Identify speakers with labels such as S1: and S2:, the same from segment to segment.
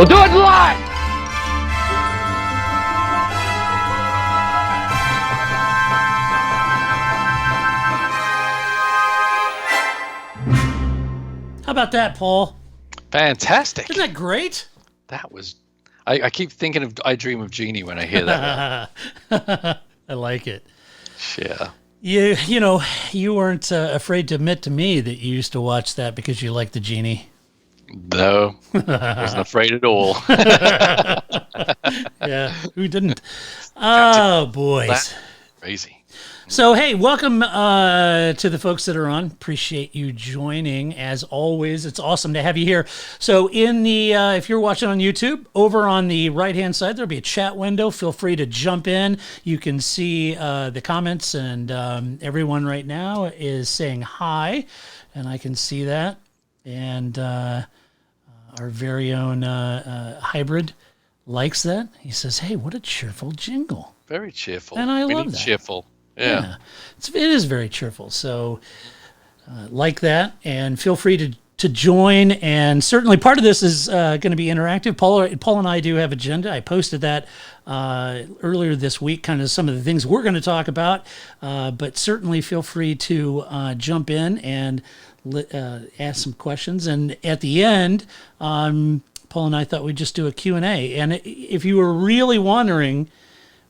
S1: We'll do it live!
S2: How about that, Paul?
S3: Fantastic.
S2: Isn't that great?
S3: That was... I keep thinking of I Dream of Jeannie when I hear that.
S2: I like it.
S3: Yeah.
S2: You know, you weren't afraid to admit to me that you used to watch that because you liked the genie.
S3: No, wasn't afraid at all.
S2: Yeah, who didn't? Oh, boys.
S3: That's crazy.
S2: So, hey, welcome to the folks that are on. Appreciate you joining. As always, it's awesome to have you here. So, in the if you're watching on YouTube, over on the right-hand side, there'll be a chat window. Feel free to jump in. You can see the comments, and everyone right now is saying hi, and I can see that. And our very own Hybrid likes that. He says, hey, what a cheerful jingle.
S3: Very cheerful.
S2: And I love that.
S3: Cheerful. Yeah.
S2: It is very cheerful. So like that, and feel free to join. And certainly part of this is going to be interactive. Paul and I do have agenda. I posted that earlier this week, kind of some of the things we're going to talk about. But certainly feel free to jump in and ask some questions. And at the end, Paul and I thought we'd just do a Q&A. And if you were really wondering,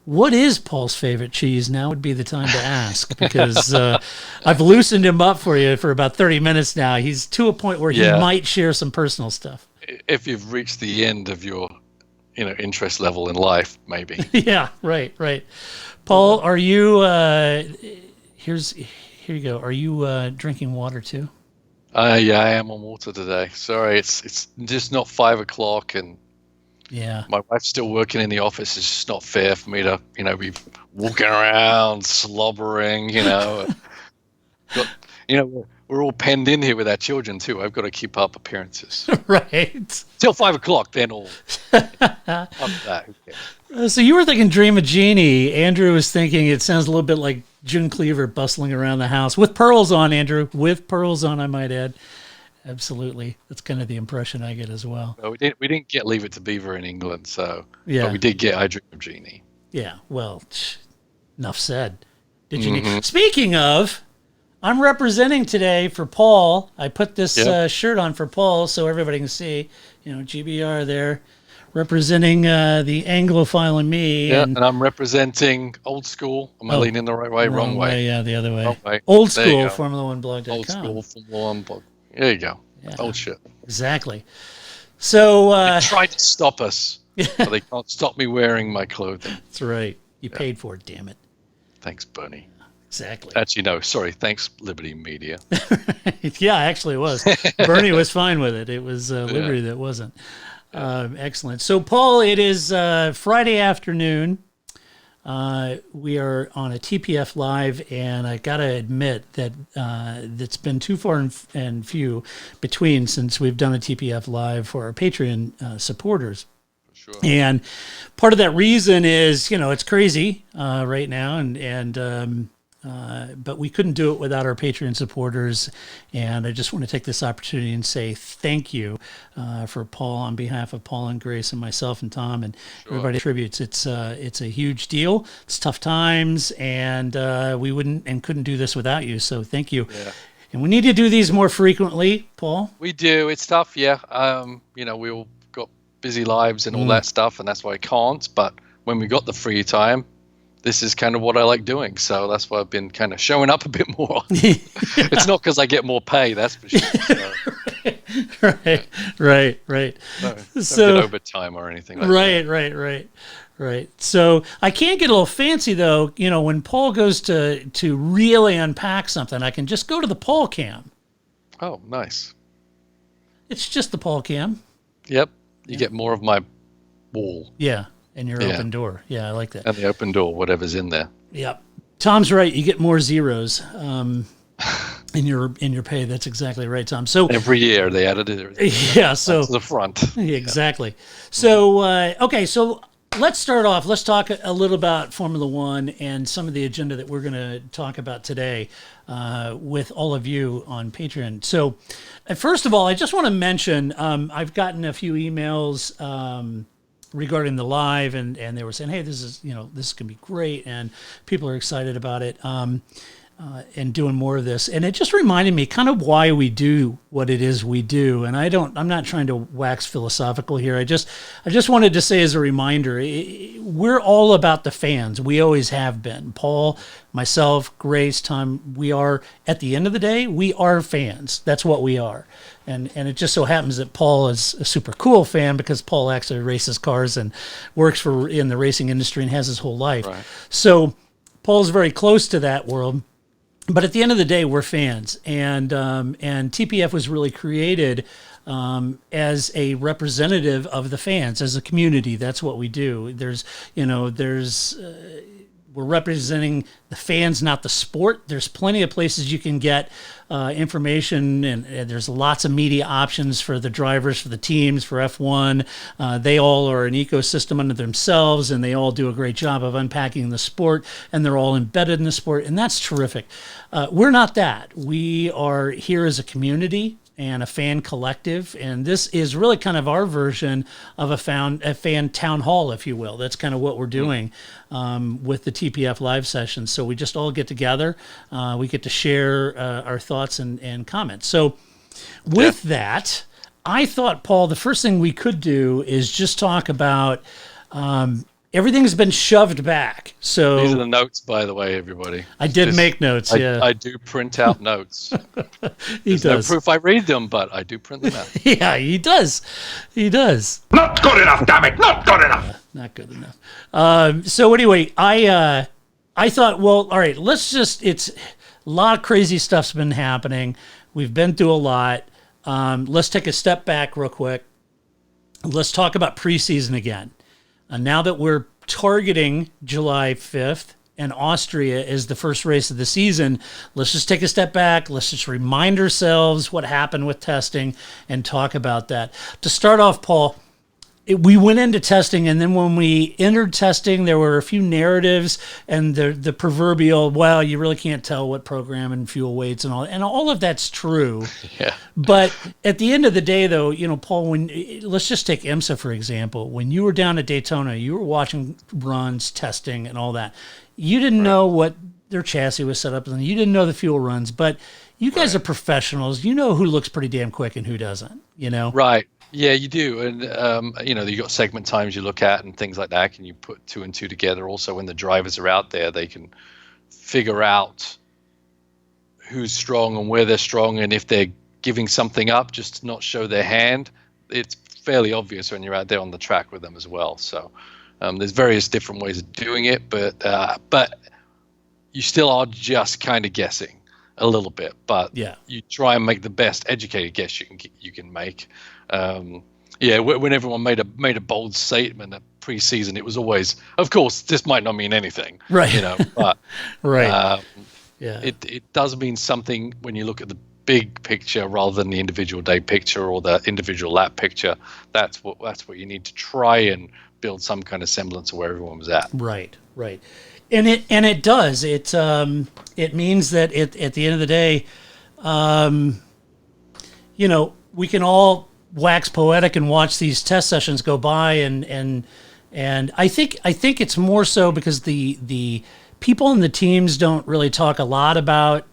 S2: what is Paul's favorite cheese? Now would be the time to ask, because I've loosened him up for you for about 30 minutes now. He's to a point where he might share some personal stuff.
S3: If you've reached the end of your, interest level in life, maybe.
S2: Yeah, right. Paul, are you? Here you go. Are you drinking water too?
S3: Yeah, I am on water today. Sorry, it's just not 5 o'clock, and
S2: yeah,
S3: my wife's still working in the office. It's just not fair for me to, be walking around slobbering. We're all penned in here with our children too. I've got to keep up appearances.
S2: Right.
S3: Till 5 o'clock, then all. After that, who cares?
S2: So you were thinking Dream of Jeannie. Andrew was thinking it sounds a little bit like June Cleaver bustling around the house with pearls on, Andrew. With pearls on, I might add. Absolutely. That's kind of the impression I get as well.
S3: Well, we didn't get Leave It to Beaver in England, so
S2: yeah.
S3: But we did get I Dream of Jeannie.
S2: Yeah, well, enough said. Did you need... Speaking of, I'm representing today for Paul. I put this shirt on for Paul so everybody can see, GBR there, representing the Anglophile in me.
S3: Yeah, and I'm representing Old School. Am I leaning the right way? Wrong way.
S2: Yeah, the other way.
S3: Wrong way.
S2: Old School, Formula1blog.com.
S3: Old School, Formula1blog. There you go.
S2: Yeah,
S3: old shit.
S2: Exactly. So...
S3: they tried to stop us, but they can't stop me wearing my clothing.
S2: That's right. You paid for it, damn it.
S3: Thanks, Bernie.
S2: Exactly.
S3: Actually, no, sorry. Thanks, Liberty Media.
S2: Yeah, actually it was. Bernie was fine with it. It was Liberty that wasn't. Excellent. So, Paul, it is Friday afternoon. We are on a TPF Live, and I got to admit that it's been too far and few between since we've done a TPF Live for our Patreon supporters.
S3: Sure.
S2: And part of that reason is, it's crazy right now, and but we couldn't do it without our Patreon supporters. And I just want to take this opportunity and say thank you for Paul, on behalf of Paul and Grace and myself and Tom and everybody attributes. It's a huge deal. It's tough times, and we wouldn't and couldn't do this without you. So thank you. Yeah. And we need to do these more frequently, Paul.
S3: We do. It's tough, yeah. We all got busy lives and all that stuff, and that's why I can't. But when we got the free time, this is kind of what I like doing. So that's why I've been kind of showing up a bit more. It's not because I get more pay, that's for sure. So.
S2: Right.
S3: No, don't get overtime or anything like that.
S2: Right. So I can't get a little fancy though. When Paul goes to really unpack something, I can just go to the Paul cam.
S3: Oh, nice.
S2: It's just the Paul cam.
S3: Yep. You get more of my wall.
S2: Yeah. And your open door. Yeah, I like that.
S3: And the open door, whatever's in there.
S2: Yep. Tom's right. You get more zeros in your pay. That's exactly right, Tom. So
S3: every year they added it.
S2: Yeah. So
S3: to the front.
S2: Exactly. So okay. So let's start off. Let's talk a little about Formula One and some of the agenda that we're going to talk about today with all of you on Patreon. So, first of all, I just want to mention I've gotten a few emails regarding the live, and they were saying, "Hey, this is this can be great," and people are excited about it. And doing more of this. And it just reminded me kind of why we do what it is we do. And I'm not trying to wax philosophical here. I just wanted to say as a reminder, we're all about the fans. We always have been. Paul, myself, Grace, Tom, we are, at the end of the day, we are fans. That's what we are. And it just so happens that Paul is a super cool fan because Paul actually races cars and works in the racing industry and has his whole life. Right. So Paul's very close to that world. But at the end of the day, we're fans, and TPF was really created as a representative of the fans, as a community. That's what we do. We're representing the fans, not the sport. There's plenty of places you can get information, and there's lots of media options for the drivers, for the teams, for F1. They all are an ecosystem unto themselves, and they all do a great job of unpacking the sport, and they're all embedded in the sport, and that's terrific. We're not that. We are here as a community and a fan collective, and this is really kind of our version of a fan town hall, if you will. That's kind of what we're doing with the TPF live sessions. So we just all get together. We get to share our thoughts and comments. So with that, I thought, Paul, the first thing we could do is just talk about everything's been shoved back. So
S3: these are the notes, by the way, everybody.
S2: I did make notes.
S3: I do print out notes.
S2: There's
S3: no proof I read them, but I do print them out.
S2: Yeah, he does. He does.
S1: Not good enough, damn it! Not good enough.
S2: Not good enough. So anyway, I thought, well, all right, it's a lot of crazy stuff's been happening. We've been through a lot. Let's take a step back real quick. Let's talk about preseason again. Now that we're targeting July 5th and Austria is the first race of the season, let's just take a step back. Let's just remind ourselves what happened with testing and talk about that. To start off, Paul, we went into testing, and then when we entered testing, there were a few narratives and the proverbial, well, you really can't tell what program and fuel weights and all of that's true.
S3: Yeah.
S2: But at the end of the day, though, Paul, let's just take IMSA, for example. When you were down at Daytona, you were watching runs, testing, and all that. You didn't know what their chassis was set up, and you didn't know the fuel runs, but you guys are professionals. You know who looks pretty damn quick and who doesn't,
S3: Right. Yeah, you do. And, you got segment times you look at and things like that. Can you put two and two together? Also, when the drivers are out there, they can figure out who's strong and where they're strong. And if they're giving something up just to not show their hand, it's fairly obvious when you're out there on the track with them as well. So there's various different ways of doing it, but you still are just kind of guessing a little bit. But you try and make the best educated guess you can make. When everyone made a bold statement at preseason, it was always, of course, this might not mean anything,
S2: right?
S3: But
S2: right,
S3: it does mean something when you look at the big picture rather than the individual day picture or the individual lap picture. That's what you need to try and build some kind of semblance of where everyone was at.
S2: Right. And it does. It means that at the end of the day, we can all wax poetic and watch these test sessions go by, and I think it's more so because the people in the teams don't really talk a lot about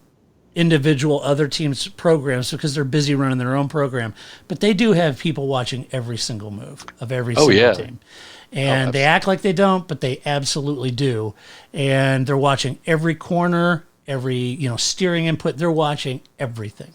S2: individual other teams' programs because they're busy running their own program, but they do have people watching every single move of every single team. And they act like they don't, but they absolutely do. And they're watching every corner, every steering input. They're watching everything.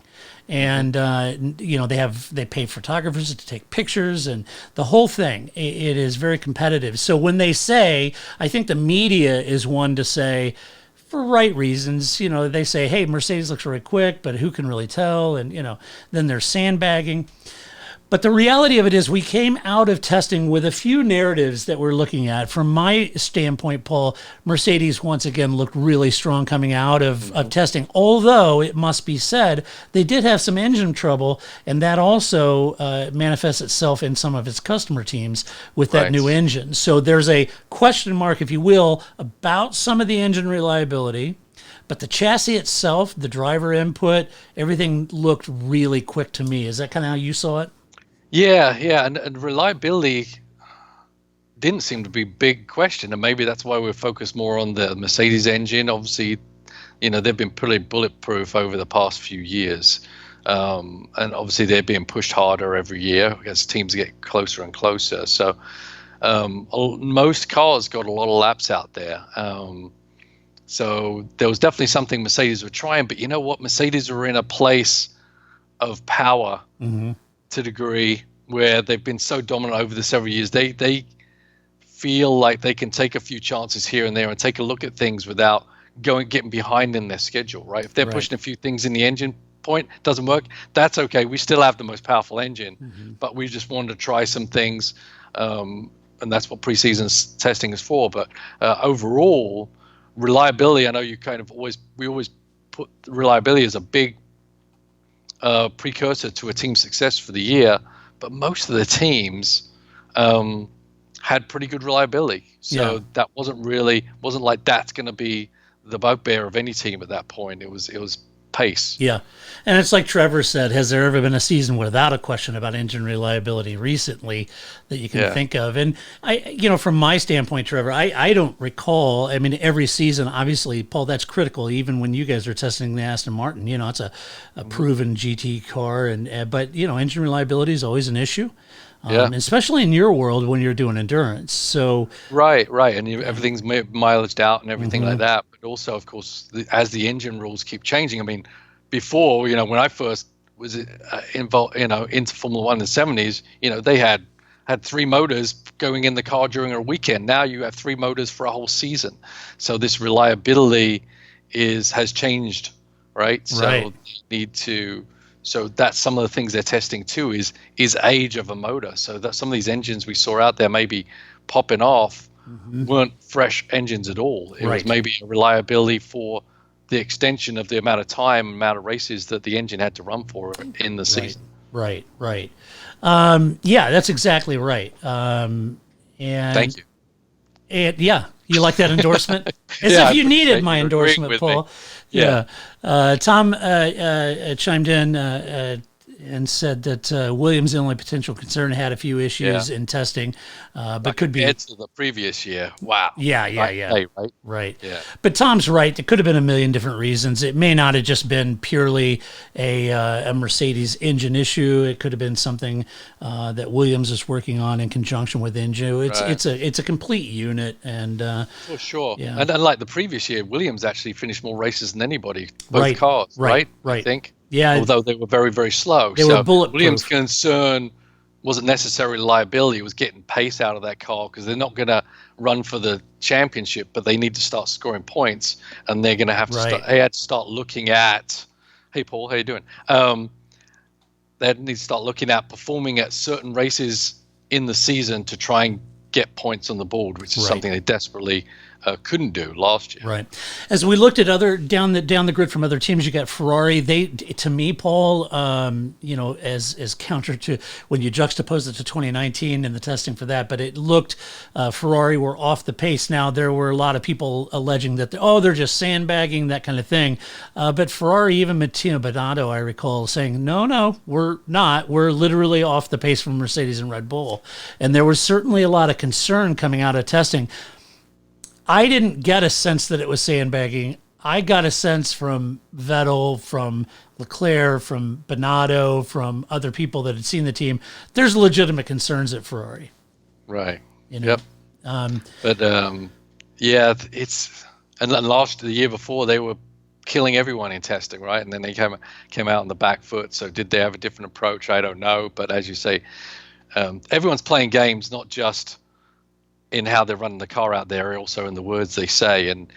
S2: And they pay photographers to take pictures and the whole thing. It is very competitive. So when they say, I think the media is one to say, for right reasons, they say, hey, Mercedes looks really quick, but who can really tell? And then they're sandbagging. But the reality of it is we came out of testing with a few narratives that we're looking at. From my standpoint, Paul, Mercedes once again looked really strong coming out of testing, although it must be said they did have some engine trouble, and that also manifests itself in some of its customer teams with that new engine. So there's a question mark, if you will, about some of the engine reliability. But the chassis itself, the driver input, everything looked really quick to me. Is that kind of how you saw it?
S3: Yeah, and reliability didn't seem to be a big question, and maybe that's why we're focused more on the Mercedes engine. Obviously, they've been pretty bulletproof over the past few years, and obviously they're being pushed harder every year as teams get closer and closer. So most cars got a lot of laps out there. So there was definitely something Mercedes were trying, but you know what? Mercedes were in a place of power to a degree where they've been so dominant over the several years. They feel like they can take a few chances here and there and take a look at things without getting behind in their schedule, right? If they're pushing a few things in the engine point, doesn't work, that's okay. We still have the most powerful engine, but we just wanted to try some things, and that's what preseason testing is for. But overall, reliability, I know we always put reliability as a big precursor to a team's success for the year, but most of the teams had pretty good reliability. So that wasn't like that's going to be the bugbear of any team at that point. It was pace. Yeah.
S2: And it's like Trevor said, has there ever been a season without a question about engine reliability recently that you can think of? And from my standpoint, Trevor, I don't recall, every season, obviously, Paul, that's critical. Even when you guys are testing the Aston Martin, it's a proven GT car, but engine reliability is always an issue. Especially in your world when you're doing endurance. So
S3: right, and everything's mileaged out and everything like that. But also, of course, as the engine rules keep changing. Before, when I first was involved, into Formula One in the '70s, they had 3 motors going in the car during a weekend. Now you have 3 motors for a whole season. So this reliability has changed, right? So you need to. So that's some of the things they're testing too is age of a motor. So that some of these engines we saw out there maybe popping off weren't fresh engines at all. It was maybe a reliability for the extension of the amount of time, amount of races that the engine had to run for in the season.
S2: Right. Yeah, that's exactly right. And
S3: thank you.
S2: And you like that endorsement? As if you needed my endorsement, Paul. Tom chimed in and said that Williams, the only potential concern, had a few issues in testing, but could be
S3: compared to the previous year. Wow.
S2: Right. Yeah. But Tom's right. It could have been a million different reasons. It may not have just been purely a Mercedes engine issue. It could have been something that Williams is working on in conjunction with engine. It's a complete unit, and
S3: for sure. Yeah. And unlike the previous year, Williams actually finished more races than anybody. Both cars. Right. I think.
S2: Yeah,
S3: although they were very, very slow.
S2: They were bulletproof.
S3: Williams' concern wasn't necessarily reliability; it was getting pace out of that car because they're not going to run for the championship, but they need to start scoring points, and they're going to have to start looking at. Hey, Paul, how you doing? They need to start looking at performing at certain races in the season to try and get points on the board, which is something they desperately couldn't do last year.
S2: Right. As we looked at other down the grid from other teams, you got Ferrari. They, to me, Paul, as counter to when you juxtapose it to 2019 and the testing for that, but it looked Ferrari were off the pace. Now there were a lot of people alleging that they're just sandbagging, that kind of thing. But Ferrari, even Matteo Binotto, I recall saying, no, we're not. We're literally off the pace from Mercedes and Red Bull. And there was certainly a lot of concern coming out of testing. I didn't get a sense that it was sandbagging. I got a sense from Vettel, from Leclerc, from Binotto, from other people that had seen the team. There's legitimate concerns at Ferrari.
S3: Right.
S2: Yep.
S3: But it's and the year before they were killing everyone in testing, right? And then they came out on the back foot. So did they have a different approach? I don't know. But as you say, everyone's playing games, not just in how they're running the car out there, also in the words they say. And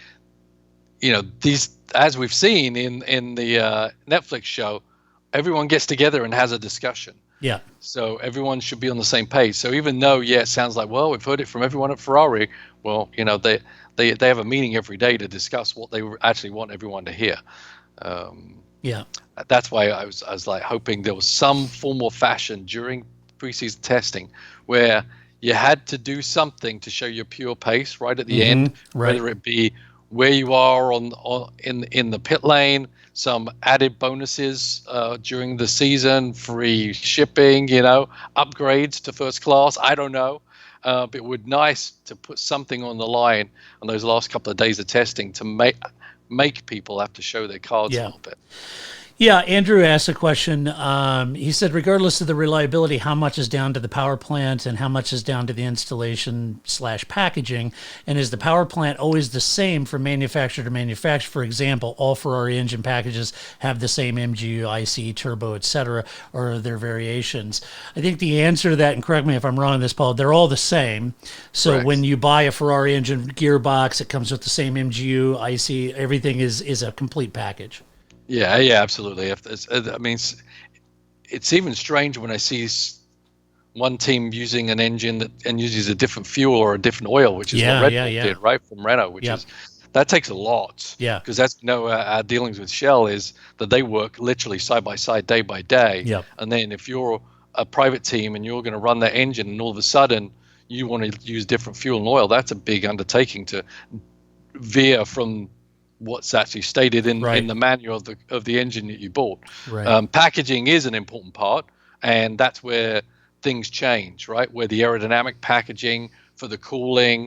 S3: these, as we've seen in the Netflix show, everyone gets together and has a discussion.
S2: Yeah.
S3: So everyone should be on the same page. So even though, yeah, it sounds like, well, we've heard it from everyone at Ferrari. Well, they have a meeting every day to discuss what they actually want everyone to hear.
S2: Yeah.
S3: That's why I was like hoping there was some form or fashion during preseason testing where you had to do something to show your pure pace right at the end,
S2: Right.
S3: whether it be where you are in the pit lane, some added bonuses during the season, free shipping, upgrades to first class. I don't know. But it would be nice to put something on the line on those last couple of days of testing to make people have to show their cards a little bit.
S2: Yeah, Andrew asked a question. He said, regardless of the reliability, how much is down to the power plant and how much is down to the installation/packaging? And is the power plant always the same from manufacturer to manufacturer? For example, all Ferrari engine packages have the same MGU, IC, turbo, etc., or are there variations? I think the answer to that, and correct me if I'm wrong on this, Paul, they're all the same. So
S3: Correct.
S2: when you buy a Ferrari engine gearbox, it comes with the same MGU, IC, everything is a complete package.
S3: Yeah, absolutely. It's even strange when I see one team using an engine and uses a different fuel or a different oil, which is what Red Bull did, right, from Renault, that takes a lot.
S2: Yeah.
S3: Because that's our dealings with Shell is that they work literally side by side, day by day.
S2: Yep.
S3: And then if you're a private team and you're going to run that engine, and all of a sudden you want to use different fuel and oil, that's a big undertaking to veer from what's actually stated in the manual of the engine that you bought.
S2: Right.
S3: Packaging is an important part, and that's where things change, right? Where the aerodynamic packaging for the cooling,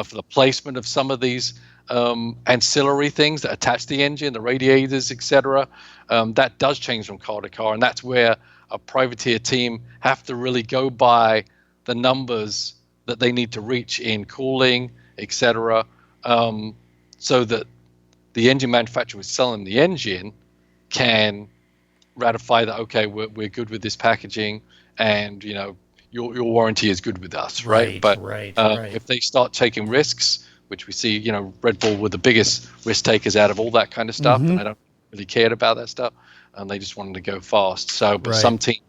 S3: for the placement of some of these ancillary things that attach the engine, the radiators, etc. That does change from car to car, and that's where a privateer team have to really go by the numbers that they need to reach in cooling, etc. So that the engine manufacturer was selling the engine can ratify that, okay, we're good with this packaging, and your warranty is good with us, right? But if they start taking risks, which we see, Red Bull were the biggest risk takers out of all that kind of stuff, and I don't really cared about that stuff, and they just wanted to go fast. So, but some teams,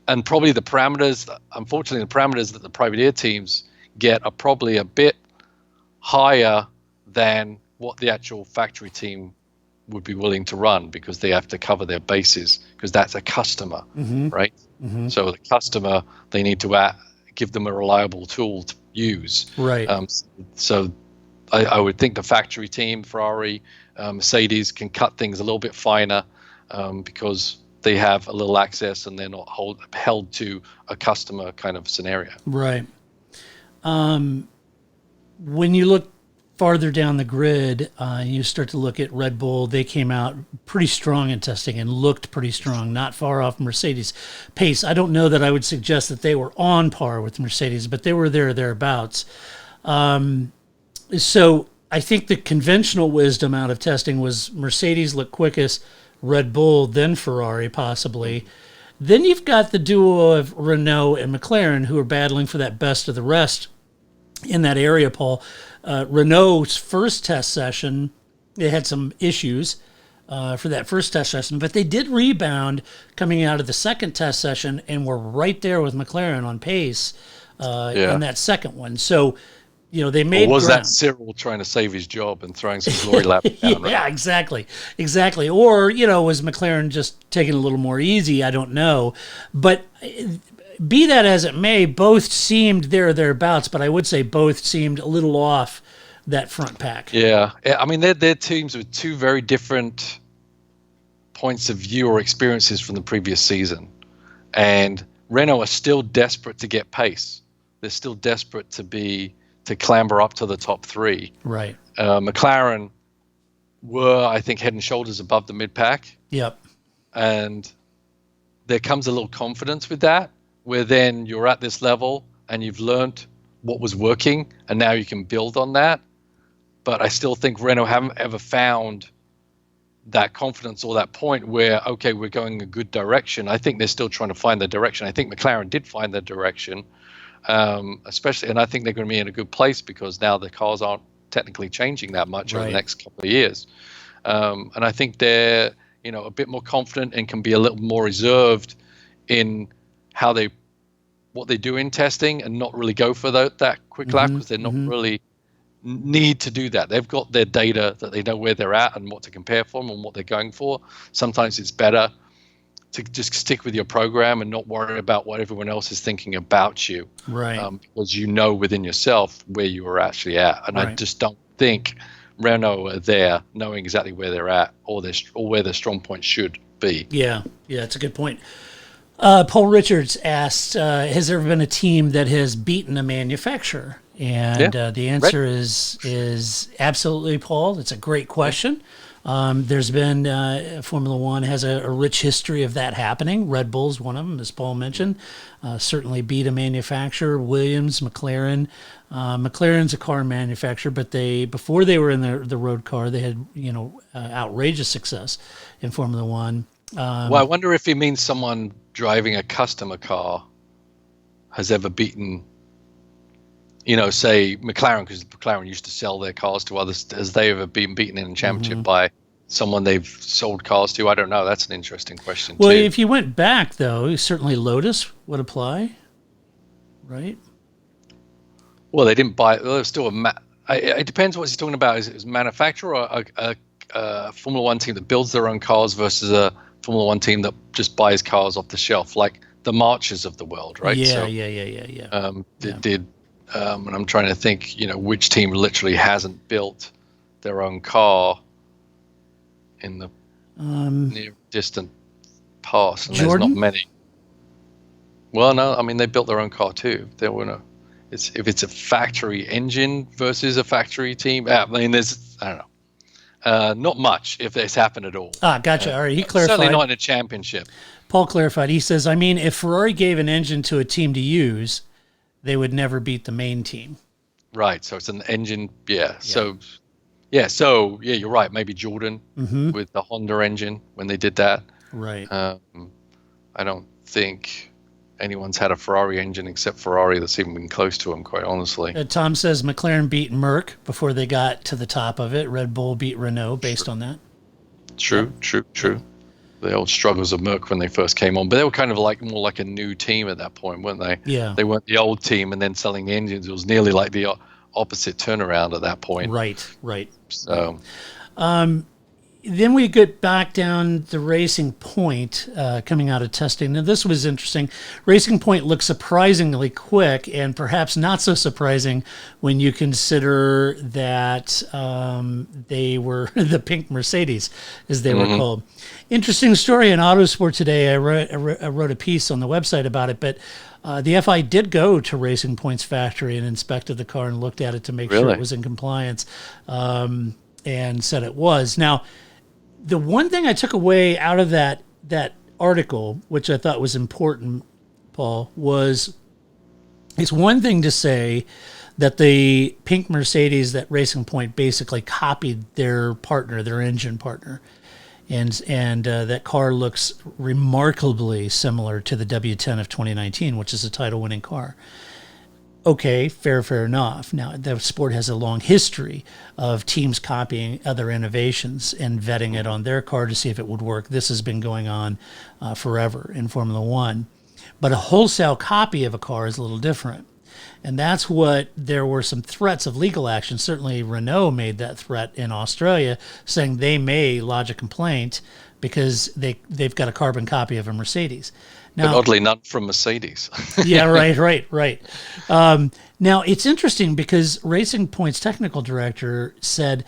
S3: and probably unfortunately, the parameters that the privateer teams get are probably a bit higher than what the actual factory team would be willing to run, because they have to cover their bases, because that's a customer, right? So the customer, they need to give them a reliable tool to use.
S2: Right.
S3: So I would think the factory team, Ferrari, Mercedes, can cut things a little bit finer because they have a little access and they're not held to a customer kind of scenario.
S2: Right. When you look farther down the grid, you start to look at Red Bull. They came out pretty strong in testing and looked pretty strong, not far off Mercedes pace. I don't know that I would suggest that they were on par with Mercedes, but they were thereabouts. So I think the conventional wisdom out of testing was Mercedes looked quickest, Red Bull, then Ferrari possibly. Then you've got the duo of Renault and McLaren who are battling for that best of the rest in that area, Paul. Renault's first test session, they had some issues for that first test session, but they did rebound coming out of the second test session and were right there with McLaren on pace in that second one. So, they made.
S3: Or was
S2: ground.
S3: that Cyril trying to save his job and throwing some glory laps down?
S2: Yeah, right? Exactly. Or, was McLaren just taking it a little more easy? I don't know. But be that as it may, both seemed thereabouts, but I would say both seemed a little off that front pack.
S3: Yeah. I mean, they're teams with two very different points of view or experiences from the previous season. And Renault are still desperate to get pace. They're still desperate to clamber up to the top three.
S2: Right.
S3: McLaren were, I think, head and shoulders above the mid-pack.
S2: Yep.
S3: And there comes a little confidence with that, where then you're at this level and you've learned what was working, and now you can build on that. But I still think Renault haven't ever found that confidence or that point where, okay, we're going a good direction. I think they're still trying to find their direction. I think McLaren did find their direction, especially, and I think they're going to be in a good place because now the cars aren't technically changing that much over the next couple of years. And I think they're, a bit more confident and can be a little more reserved in what they do in testing and not really go for that quick lap because they're not really need to do that. They've got their data that they know where they're at and what to compare from and what they're going for. Sometimes it's better to just stick with your program and not worry about what everyone else is thinking about you.
S2: Right.
S3: Because you know within yourself where you are actually at. And I just don't think Renault are there knowing exactly where they're at or where their strong points should be.
S2: Yeah, that's a good point. Paul Richards asked, has there ever been a team that has beaten a manufacturer? And the answer is absolutely, Paul. It's a great question. There's been Formula One has a rich history of that happening. Red Bull's one of them, as Paul mentioned. Certainly beat a manufacturer. Williams, McLaren. McLaren's a car manufacturer, but before they were in the road car, they had outrageous success in Formula One.
S3: Well, I wonder if he means someone driving a customer car has ever beaten, say McLaren, because McLaren used to sell their cars to others. Has they ever been beaten in a championship by someone they've sold cars to? I don't know. That's an interesting question.
S2: Well,
S3: too.
S2: if you went back, though, certainly Lotus would apply, right?
S3: Well, they didn't buy it. Well, there's still it depends what he's talking about. Is it a manufacturer or a Formula One team that builds their own cars versus a Formula One team that just buys cars off the shelf, like the Marches of the world, right?
S2: Yeah.
S3: And I'm trying to think, which team literally hasn't built their own car in the near distant past. And
S2: Jordan?
S3: There's not many. Well, no, I mean they built their own car too. There were no. If it's a factory engine versus a factory team. I mean, I don't know. Not much if this happened at all.
S2: Gotcha. All right, he clarified.
S3: Certainly not in a championship.
S2: Paul clarified. He says, I mean, if Ferrari gave an engine to a team to use, they would never beat the main team.
S3: Right. So it's an engine. Yeah. So you're right. Maybe Jordan with the Honda engine when they did that.
S2: Right.
S3: I don't think anyone's had a Ferrari engine except Ferrari that's even been close to them, quite honestly.
S2: Tom says McLaren beat Merck before they got to the top of it. Red Bull beat Renault based on that.
S3: True. The old struggles of Merck when they first came on, but they were kind of more like a new team at that point, weren't they?
S2: Yeah.
S3: They weren't the old team and then selling the engines. It was nearly like the opposite turnaround at that point.
S2: Right.
S3: So,
S2: then we get back down the Racing Point coming out of testing. Now, this was interesting. Racing Point looked surprisingly quick and perhaps not so surprising when you consider that they were the pink Mercedes, as they were called. Interesting story in Autosport today. I wrote a piece on the website about it, but the FI did go to Racing Point's factory and inspected the car and looked at it to make sure it was in compliance and said it was. Now, the one thing I took away out of that article, which I thought was important, Paul, was it's one thing to say that the pink Mercedes, that Racing Point basically copied their partner, their engine partner. And that car looks remarkably similar to the W10 of 2019, which is a title-winning car. Okay, fair enough. Now, the sport has a long history of teams copying other innovations and vetting it on their car to see if it would work. This has been going on forever in Formula One. But a wholesale copy of a car is a little different. And that's what there were some threats of legal action. Certainly Renault made that threat in Australia, saying they may lodge a complaint because they've got a carbon copy of a Mercedes. Now,
S3: but oddly, not from Mercedes.
S2: Yeah, right. Now, it's interesting because Racing Point's technical director said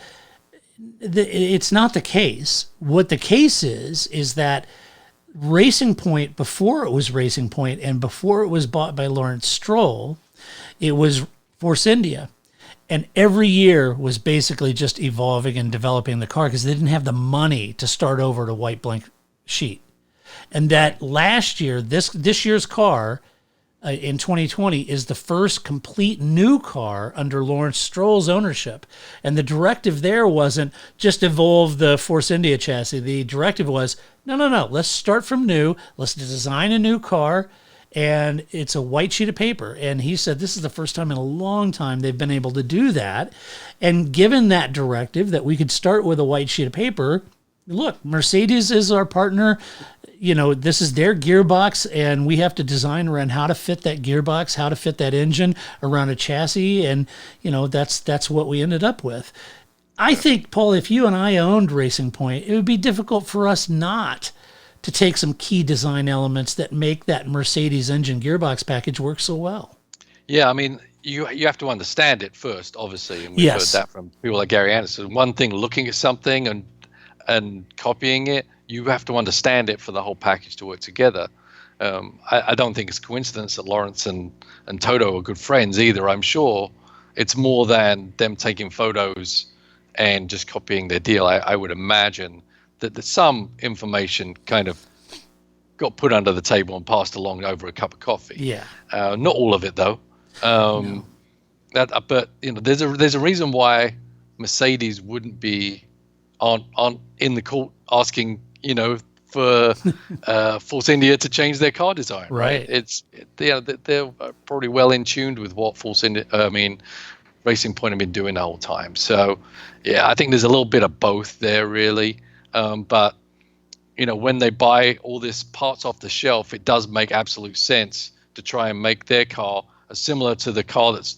S2: it's not the case. What the case is that Racing Point, before it was Racing Point and before it was bought by Lawrence Stroll, it was Force India. And every year was basically just evolving and developing the car because they didn't have the money to start over at a white blank sheet. And that last year, this year's car in 2020 is the first complete new car under Lawrence Stroll's ownership. And the directive there wasn't just evolve the Force India chassis. The directive was, no, let's start from new. Let's design a new car. And it's a white sheet of paper. And he said this is the first time in a long time they've been able to do that. And given that directive that we could start with a white sheet of paper, look, Mercedes is our partner. this is their gearbox, and we have to design around how to fit that gearbox, how to fit that engine around a chassis, and that's what we ended up with. I think, Paul, if you and I owned Racing Point, it would be difficult for us not to take some key design elements that make that Mercedes engine gearbox package work so well.
S3: Yeah, I mean, you have to understand it first, obviously, and we've heard that from people like Gary Anderson. One thing, looking at something and copying it, you have to understand it for the whole package to work together. I don't think it's a coincidence that Lawrence and Toto are good friends either. I'm sure it's more than them taking photos and just copying their deal. I would imagine that some information kind of got put under the table and passed along over a cup of coffee.
S2: Yeah.
S3: Not all of it, though.
S2: No.
S3: But there's a reason why Mercedes wouldn't be on in the court asking for Force India to change their car design. Right. They're probably well in tuned with what Racing Point have been doing the whole time. So yeah, I think there's a little bit of both there, really. But when they buy all this parts off the shelf, it does make absolute sense to try and make their car similar to the car that's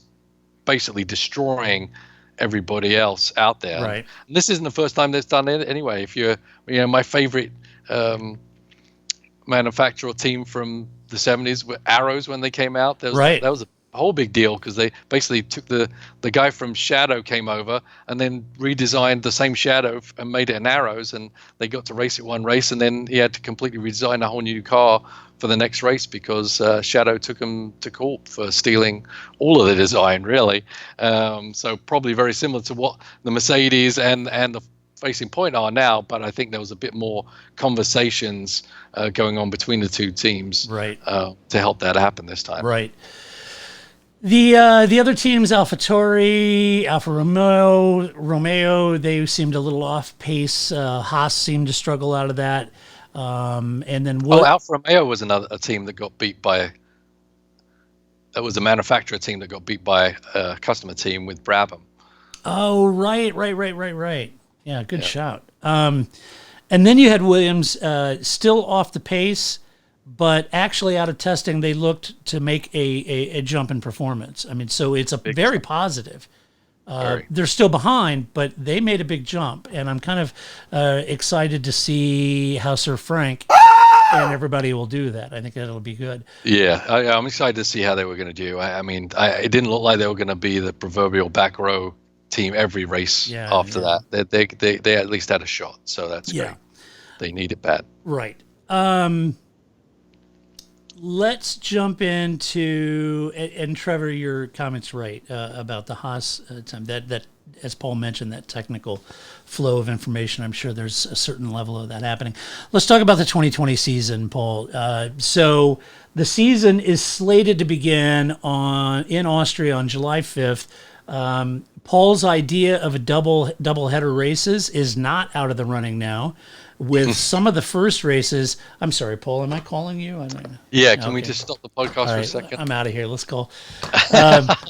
S3: basically destroying everybody else out there.
S2: Right.
S3: And this isn't the first time that's done it anyway. If you're, my favorite manufacturer team from the 70s were Arrows when they came out. That was a whole big deal because they basically took the guy from Shadow came over and then redesigned the same Shadow and made it an Arrows, and they got to race it one race, and then he had to completely redesign a whole new car for the next race because Shadow took him to court for stealing all of the design, really. So probably very similar to what the Mercedes and the Racing Point are now, but I think there was a bit more conversations going on between the two teams to help that happen this time.
S2: Right. The other teams, AlphaTauri, Alfa Romeo, they seemed a little off pace. Haas seemed to struggle out of that. And then
S3: Alfa Romeo was a team that got beat by. That was a manufacturer team that got beat by a customer team with Brabham.
S2: Oh, right. Yeah, good shout. And then you had Williams still off the pace, but actually out of testing, they looked to make a jump in performance. I mean, so it's a very positive. They're still behind, but they made a big jump, and I'm kind of excited to see how Sir Frank and everybody will do that. I think that'll be good.
S3: Yeah, I'm excited to see how they were going to do. It didn't look like they were going to be the proverbial back row team every race after that. They at least had a shot, so that's great. They need it bad.
S2: Right. Let's jump into, and Trevor, your comment's right about the Haas time. That, as Paul mentioned, that technical flow of information, I'm sure there's a certain level of that happening. Let's talk about the 2020 season, Paul. So the season is slated to begin in Austria on July 5th. Paul's idea of a double header races is not out of the running now. With some of the first races, I'm sorry, Paul, am I calling you? I don't know.
S3: Yeah, can we just stop the podcast for a second?
S2: I'm out of here. Let's call.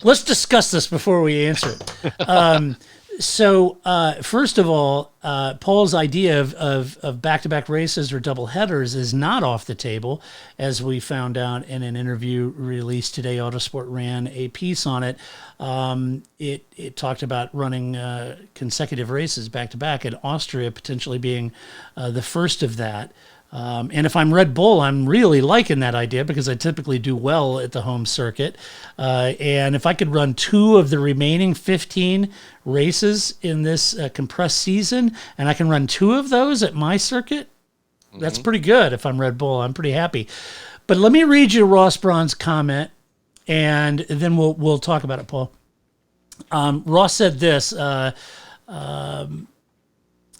S2: Let's discuss this before we answer it. So first of all, Paul's idea of back-to-back races or double headers is not off the table, as we found out in an interview released today. Autosport ran a piece on it. It talked about running consecutive races back-to-back, and Austria potentially being the first of that. And if I'm Red Bull, I'm really liking that idea because I typically do well at the home circuit. And if I could run 2 of the remaining 15 races in this compressed season, and I can run 2 of those at my circuit, that's pretty good. If I'm Red Bull, I'm pretty happy. But let me read you Ross Braun's comment, and then we'll talk about it, Paul. Ross said this.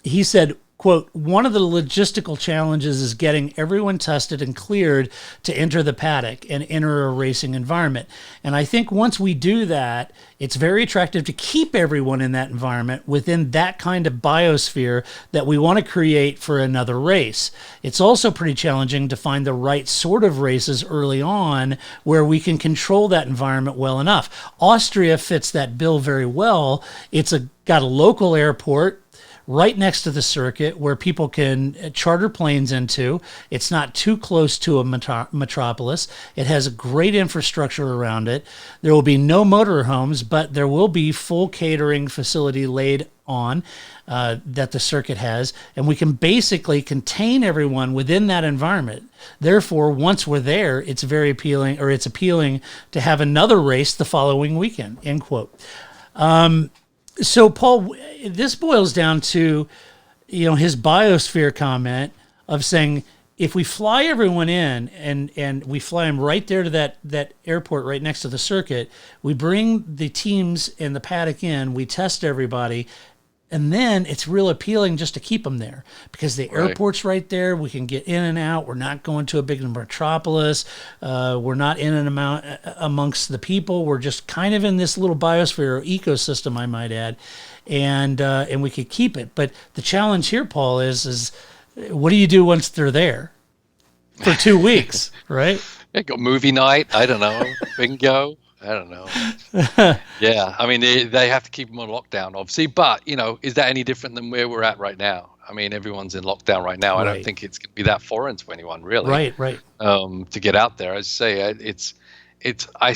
S2: He said, quote, "One of the logistical challenges is getting everyone tested and cleared to enter the paddock and enter a racing environment. And I think once we do that, it's very attractive to keep everyone in that environment within that kind of biosphere that we want to create for another race. It's also pretty challenging to find the right sort of races early on where we can control that environment well enough. Austria fits that bill very well. It's got a local airport, right next to the circuit where people can charter planes into. It's not too close to a metropolis. It has a great infrastructure around it. There will be no motorhomes, but there will be full catering facility laid on that the circuit has, and we can basically contain everyone within that environment. Therefore, once we're there, it's very appealing, or it's appealing to have another race the following weekend, end quote. So Paul, this boils down to, his biosphere comment of saying, if we fly everyone in and we fly them right there to that airport right next to the circuit, we bring the teams and the paddock in, we test everybody, and then it's real appealing just to keep them there because the airport's right there. We can get in and out. We're not going to a big metropolis. We're not in and out amongst the people. We're just kind of in this little biosphere or ecosystem, I might add, and we could keep it. But the challenge here, Paul, is what do you do once they're there for 2 weeks, right?
S3: Yeah, got movie night. I don't know. Bingo. I don't know. Yeah, I mean, they have to keep them on lockdown, obviously. But, is that any different than where we're at right now? I mean, everyone's in lockdown right now. I don't think it's going to be that foreign to anyone, really.
S2: Right.
S3: To get out there. As I say, I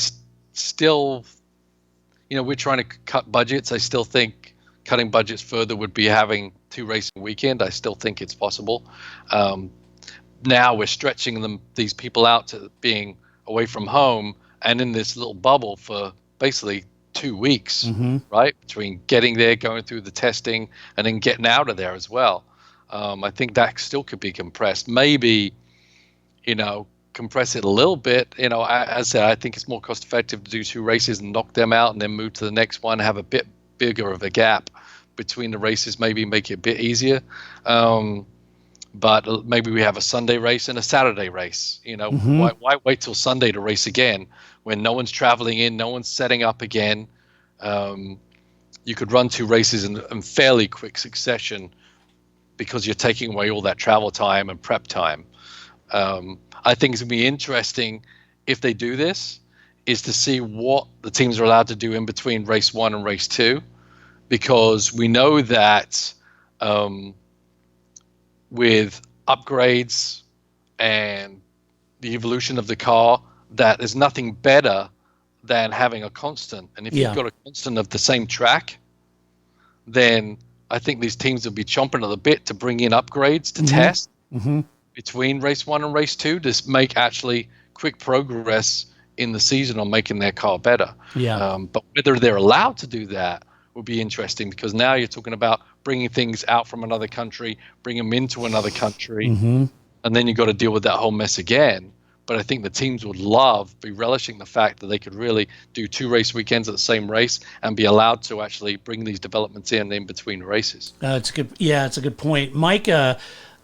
S3: still, we're trying to cut budgets. I still think cutting budgets further would be having 2 races a weekend. I still think it's possible. Now we're stretching these people out to being away from home and in this little bubble for basically 2 weeks, right? Between getting there, going through the testing, and then getting out of there as well. I think that still could be compressed. Maybe, compress it a little bit. As I said, I think it's more cost effective to do 2 races and knock them out and then move to the next one, have a bit bigger of a gap between the races, maybe make it a bit easier. But maybe we have a Sunday race and a Saturday race. Why wait till Sunday to race again when no one's traveling in, no one's setting up again? You could run 2 races in fairly quick succession because you're taking away all that travel time and prep time. I think it's going to be interesting if they do this, is to see what the teams are allowed to do in between race 1 and race 2, because we know that with upgrades and the evolution of the car, that there's nothing better than having a constant. And if you've got a constant of the same track, then I think these teams will be chomping at the bit to bring in upgrades to test between race 1 and race 2 to make actually quick progress in the season on making their car better. But whether they're allowed to do that will be interesting, because now you're talking about bringing things out from another country, bring them into another country, and then you've got to deal with that whole mess again. But I think the teams would be relishing the fact that they could really do 2 race weekends at the same race and be allowed to actually bring these developments in between races.
S2: It's good. Yeah, it's a good point. Mike,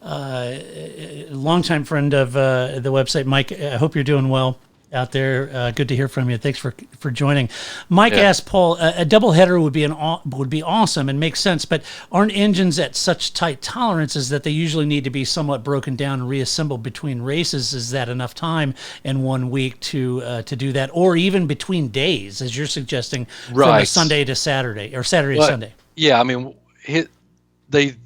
S2: longtime friend of the website. Mike, I hope you're doing well out there. Good to hear from you. Thanks for joining. Mike asked Paul, a double header would be awesome and make sense, but aren't engines at such tight tolerances that they usually need to be somewhat broken down and reassembled between races? Is that enough time in 1 week to do that, or even between days, as you're suggesting, from a Sunday to Saturday or Saturday to Sunday? Yeah,
S3: I mean, they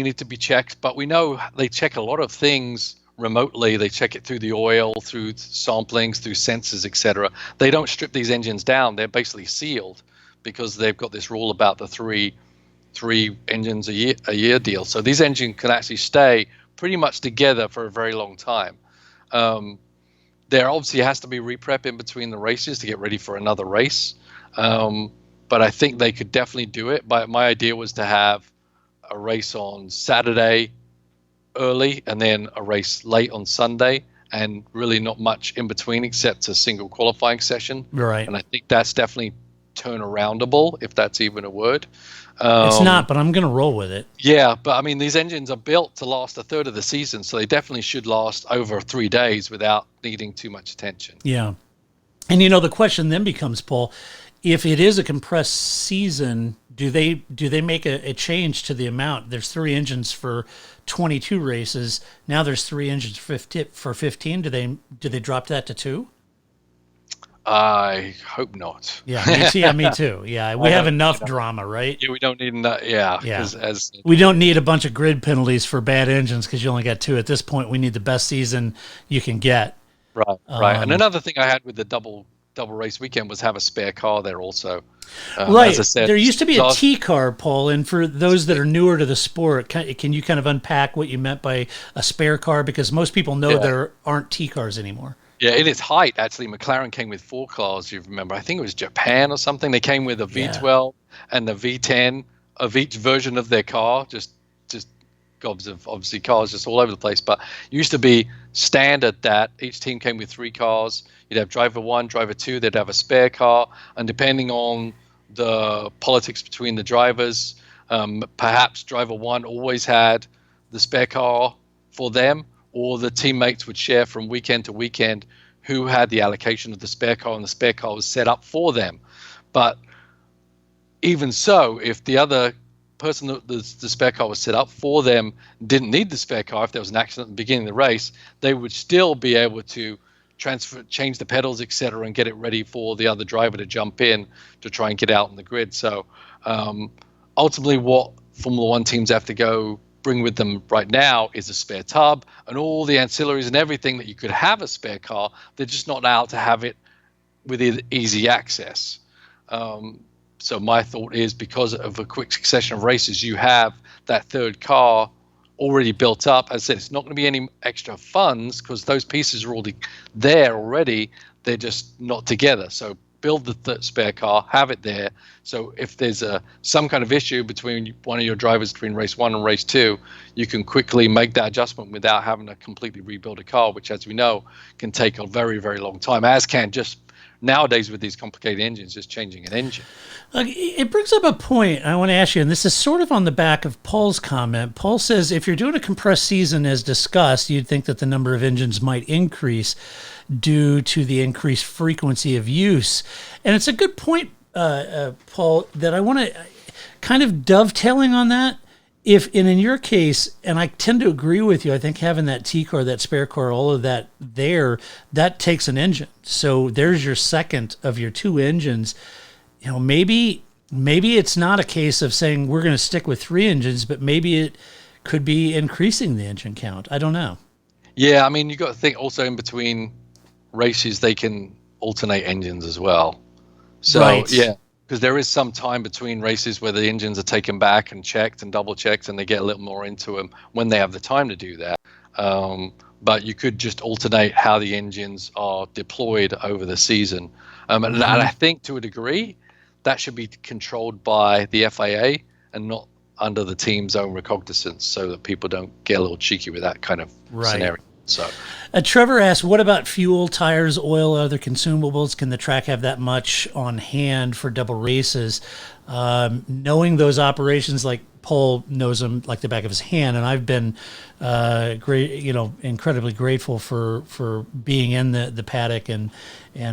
S3: need to be checked, but we know they check a lot of things remotely. They check it through the oil, through samplings, through sensors, etc. They don't strip these engines down. They're basically sealed because they've got this rule about the three engines a year deal. So these engines can actually stay pretty much together for a very long time. There obviously has to be reprep in between the races to get ready for another race. But I think they could definitely do it. But my idea was to have a race on Saturday early and then a race late on Sunday, and really not much in between except a single qualifying session.
S2: Right.
S3: And I think that's definitely turnaroundable, if that's even a word.
S2: It's not, but I'm going to roll with it.
S3: Yeah, but I mean, these engines are built to last a third of the season, so they definitely should last over 3 days without needing too much attention.
S2: Yeah. And the question then becomes, Paul, if it is a compressed season, do they make a change to the amount? There's 3 engines for 22 races. Now there's 3 engines for 15. Do they drop that to 2?
S3: I hope not.
S2: Yeah, me too. Yeah, me too. Yeah, we have enough drama, right?
S3: Yeah, we don't need enough. Yeah,
S2: Yeah.
S3: because
S2: We don't need a bunch of grid penalties for bad engines because you only got two. At this point, we need the best season you can get.
S3: right. And another thing I had with the double race weekend was have a spare car there also.
S2: Right.
S3: As I said,
S2: There used to be a T car, Paul, and for those that are newer to the sport, can you kind of unpack what you meant by a spare car? Because most people know there aren't T cars anymore.
S3: Yeah, in its height, actually, McLaren came with 4 cars. You remember? I think it was Japan or something. They came with a V12 and the V10 of each version of their car. Just gobs of obviously cars just all over the place. But it used to be standard that each team came with 3 cars. You'd have driver 1, driver 2. They'd have a spare car, and depending on the politics between the drivers, perhaps driver 1 always had the spare car for them, or the teammates would share from weekend to weekend who had the allocation of the spare car, and the spare car was set up for them. But even so, if the other person that the spare car was set up for them didn't need the spare car, if there was an accident at the beginning of the race, they would still be able to change the pedals, etc., and get it ready for the other driver to jump in to try and get out on the grid. So ultimately what Formula One teams have to bring with them right now is a spare tub and all the ancillaries and everything that you could have a spare car. They're just not allowed to have it with easy access. So my thought is, because of a quick succession of races, you have that third car already built up. As I said, it's not going to be any extra funds because those pieces are already there already. They're just not together. So build the spare car, have it there. So if there's some kind of issue between one of your drivers between race 1 and race 2, you can quickly make that adjustment without having to completely rebuild a car, which, as we know, can take a very, very long time, as can just nowadays with these complicated engines, just changing an engine.
S2: It brings up a point I want to ask you, and this is sort of on the back of Paul's comment. Paul says if you're doing a compressed season as discussed, you'd think that the number of engines might increase due to the increased frequency of use. And it's a good point, Paul, that I want to kind of dovetailing on that. In your case, and I tend to agree with you, I think having that T car, that spare car, all of that there, that takes an engine. So there's your second of your 2 engines. You know, maybe it's not a case of saying we're going to stick with 3 engines, but maybe it could be increasing the engine count. I don't know.
S3: Yeah, I mean, you got to think also in between races they can alternate engines as well. So
S2: right.
S3: Yeah. Because there is some time between races where the engines are taken back and checked and double checked, and they get a little more into them when they have the time to do that. But you could just alternate how the engines are deployed over the season. And I think to a degree, that should be controlled by the FIA and not under the team's own recognizance, so that people don't get a little cheeky with that kind of scenario. So,
S2: Trevor asked, what about fuel, tires, oil, other consumables? Can the track have that much on hand for double races? Knowing those operations, like Paul knows them like the back of his hand, and I've been incredibly grateful for being in the paddock and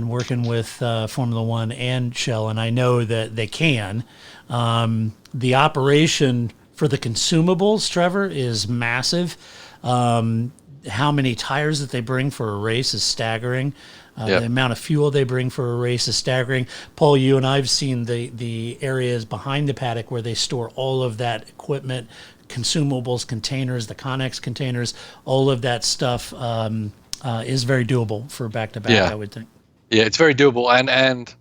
S2: working with Formula One and Shell, and I know that they can. The operation for the consumables, Trevor, is massive. How many tires that they bring for a race is staggering. The amount of fuel they bring for a race is staggering. Paul, you and I've seen the areas behind the paddock where they store all of that equipment, consumables, containers, the Connex containers, all of that stuff is very doable for back-to-back, I would think.
S3: Yeah, it's very doable. And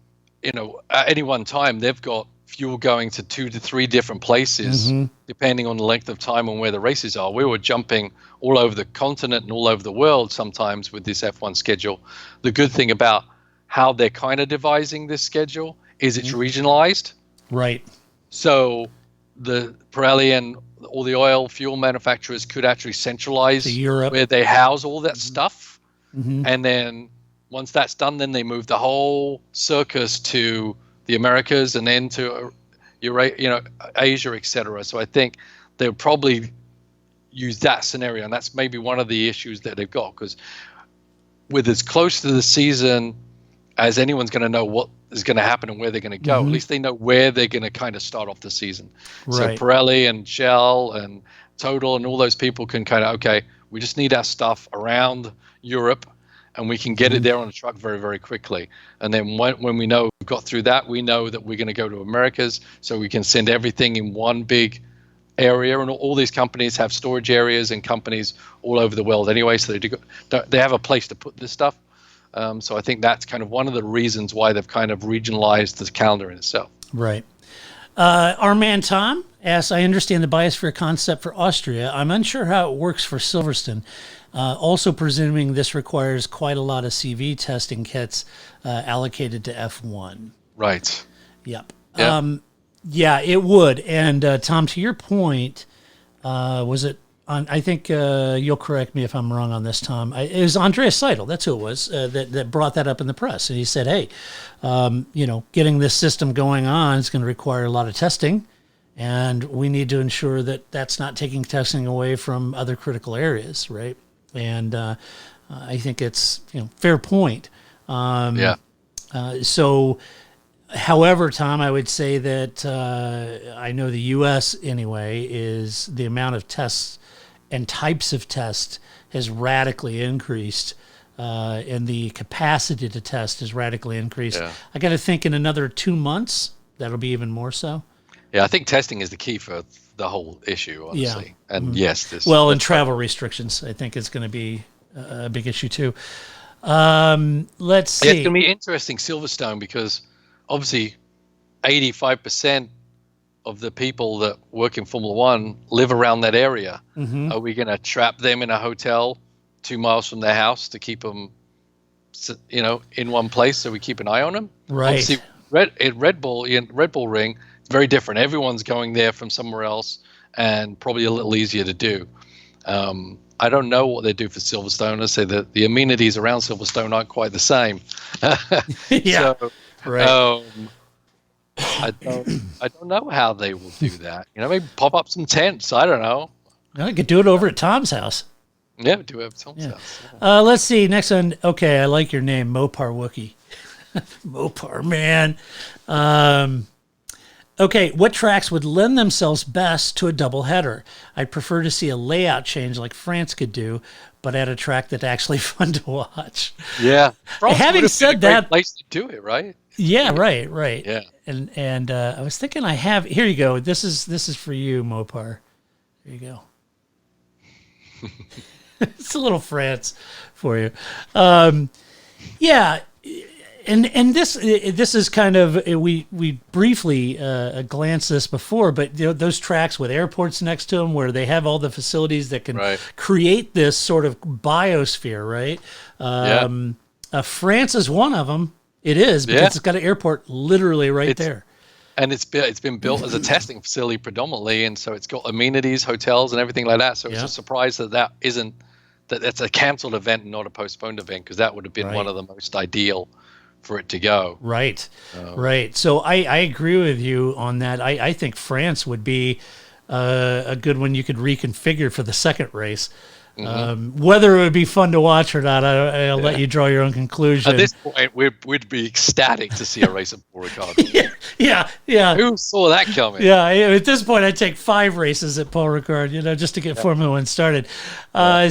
S3: at any one time, they've got fuel going to 2 to 3 different places, depending on the length of time and where the races are. We were jumping all over the continent and all over the world sometimes with this F1 schedule. The good thing about how they're kind of devising this schedule is it's regionalized.
S2: Right.
S3: So the Pirelli and all the oil fuel manufacturers could actually centralize where they house all that stuff. And then once that's done, then they move the whole circus to the Americas and then to Asia, etc. So I think they'll probably use that scenario, and that's maybe one of the issues that they've got, because with as close to the season as anyone's going to know what is going to happen and where they're going to go, at least they know where they're going to kind of start off the season. Right. So Pirelli and Shell and Total and all those people can kind of, okay, we just need our stuff around Europe, and we can get it there on a truck very, very quickly. And then when we know we've got through that, we know that we're going to go to Americas, so we can send everything in one big area. And all these companies have storage areas and companies all over the world anyway, so they have a place to put this stuff. So I think that's kind of one of the reasons why they've kind of regionalized the calendar in itself.
S2: Right. Our man Tom asks, I understand the biosphere concept for Austria. I'm unsure how it works for Silverstone. Also presuming this requires quite a lot of CV testing kits allocated to F1.
S3: Right.
S2: Yep.
S3: Yeah.
S2: Yeah, it would. And Tom, to your point, was it on? I think you'll correct me if I'm wrong on this, Tom. It was Andreas Seidel. That's who it was that brought that up in the press. And he said, "Hey, getting this system going on is going to require a lot of testing, and we need to ensure that that's not taking testing away from other critical areas, right?" And I think it's fair point.
S3: Yeah.
S2: So. However, Tom, I would say that I know the U.S. anyway is the amount of tests and types of tests has radically increased, and the capacity to test has radically increased.
S3: Yeah.
S2: I got to think in another 2 months that'll be even more so.
S3: Yeah, I think testing is the key for the whole issue, honestly.
S2: Yeah.
S3: And yes,
S2: and travel restrictions, I think, is going to be a big issue too. Let's see.
S3: Yeah, it's going to be interesting, Silverstone, because obviously 85% of the people that work in Formula One live around that area.
S2: Mm-hmm.
S3: Are we going to trap them in a hotel 2 miles from their house to keep them, in one place so we keep an eye on them?
S2: Right.
S3: Obviously, Red Bull Ring, it's very different. Everyone's going there from somewhere else, and probably a little easier to do. I don't know what they do for Silverstone. I say that the amenities around Silverstone aren't quite the same.
S2: Yeah.
S3: So,
S2: right.
S3: I don't know how they will do that. Maybe pop up some tents. I don't know.
S2: I could do it over at Tom's house.
S3: Yeah, do it at Tom's house.
S2: Yeah. Let's see. Next one. Okay, I like your name, Mopar Wookie. Mopar, man. Okay, what tracks would lend themselves best to a double header? I'd prefer to see a layout change like France could do, but at a track that's actually fun to watch.
S3: Yeah.
S2: Having said that,
S3: place to do it, right?
S2: Yeah, right.
S3: Yeah.
S2: And I was thinking here you go. This is for you, Mopar. There you go. It's a little France for you. Yeah. And this is kind of, we briefly glanced this before, but those tracks with airports next to them where they have all the facilities that can create this sort of biosphere, right? France is one of them. It is, because it's got an airport literally there.
S3: And it's been built as a testing facility predominantly, and so it's got amenities, hotels, and everything like that. So it's a surprise that's a cancelled event and not a postponed event, because that would have been one of the most ideal for it to go.
S2: Right. So I agree with you on that. I think France would be a good one you could reconfigure for the second race. Mm-hmm. Whether it would be fun to watch or not, I'll let you draw your own conclusion.
S3: At this point, we'd be ecstatic to see a race of Paul Ricard.
S2: Yeah.
S3: Who saw that coming?
S2: Yeah, at this point, I'd take 5 races at Paul Ricard, just to get Formula One started.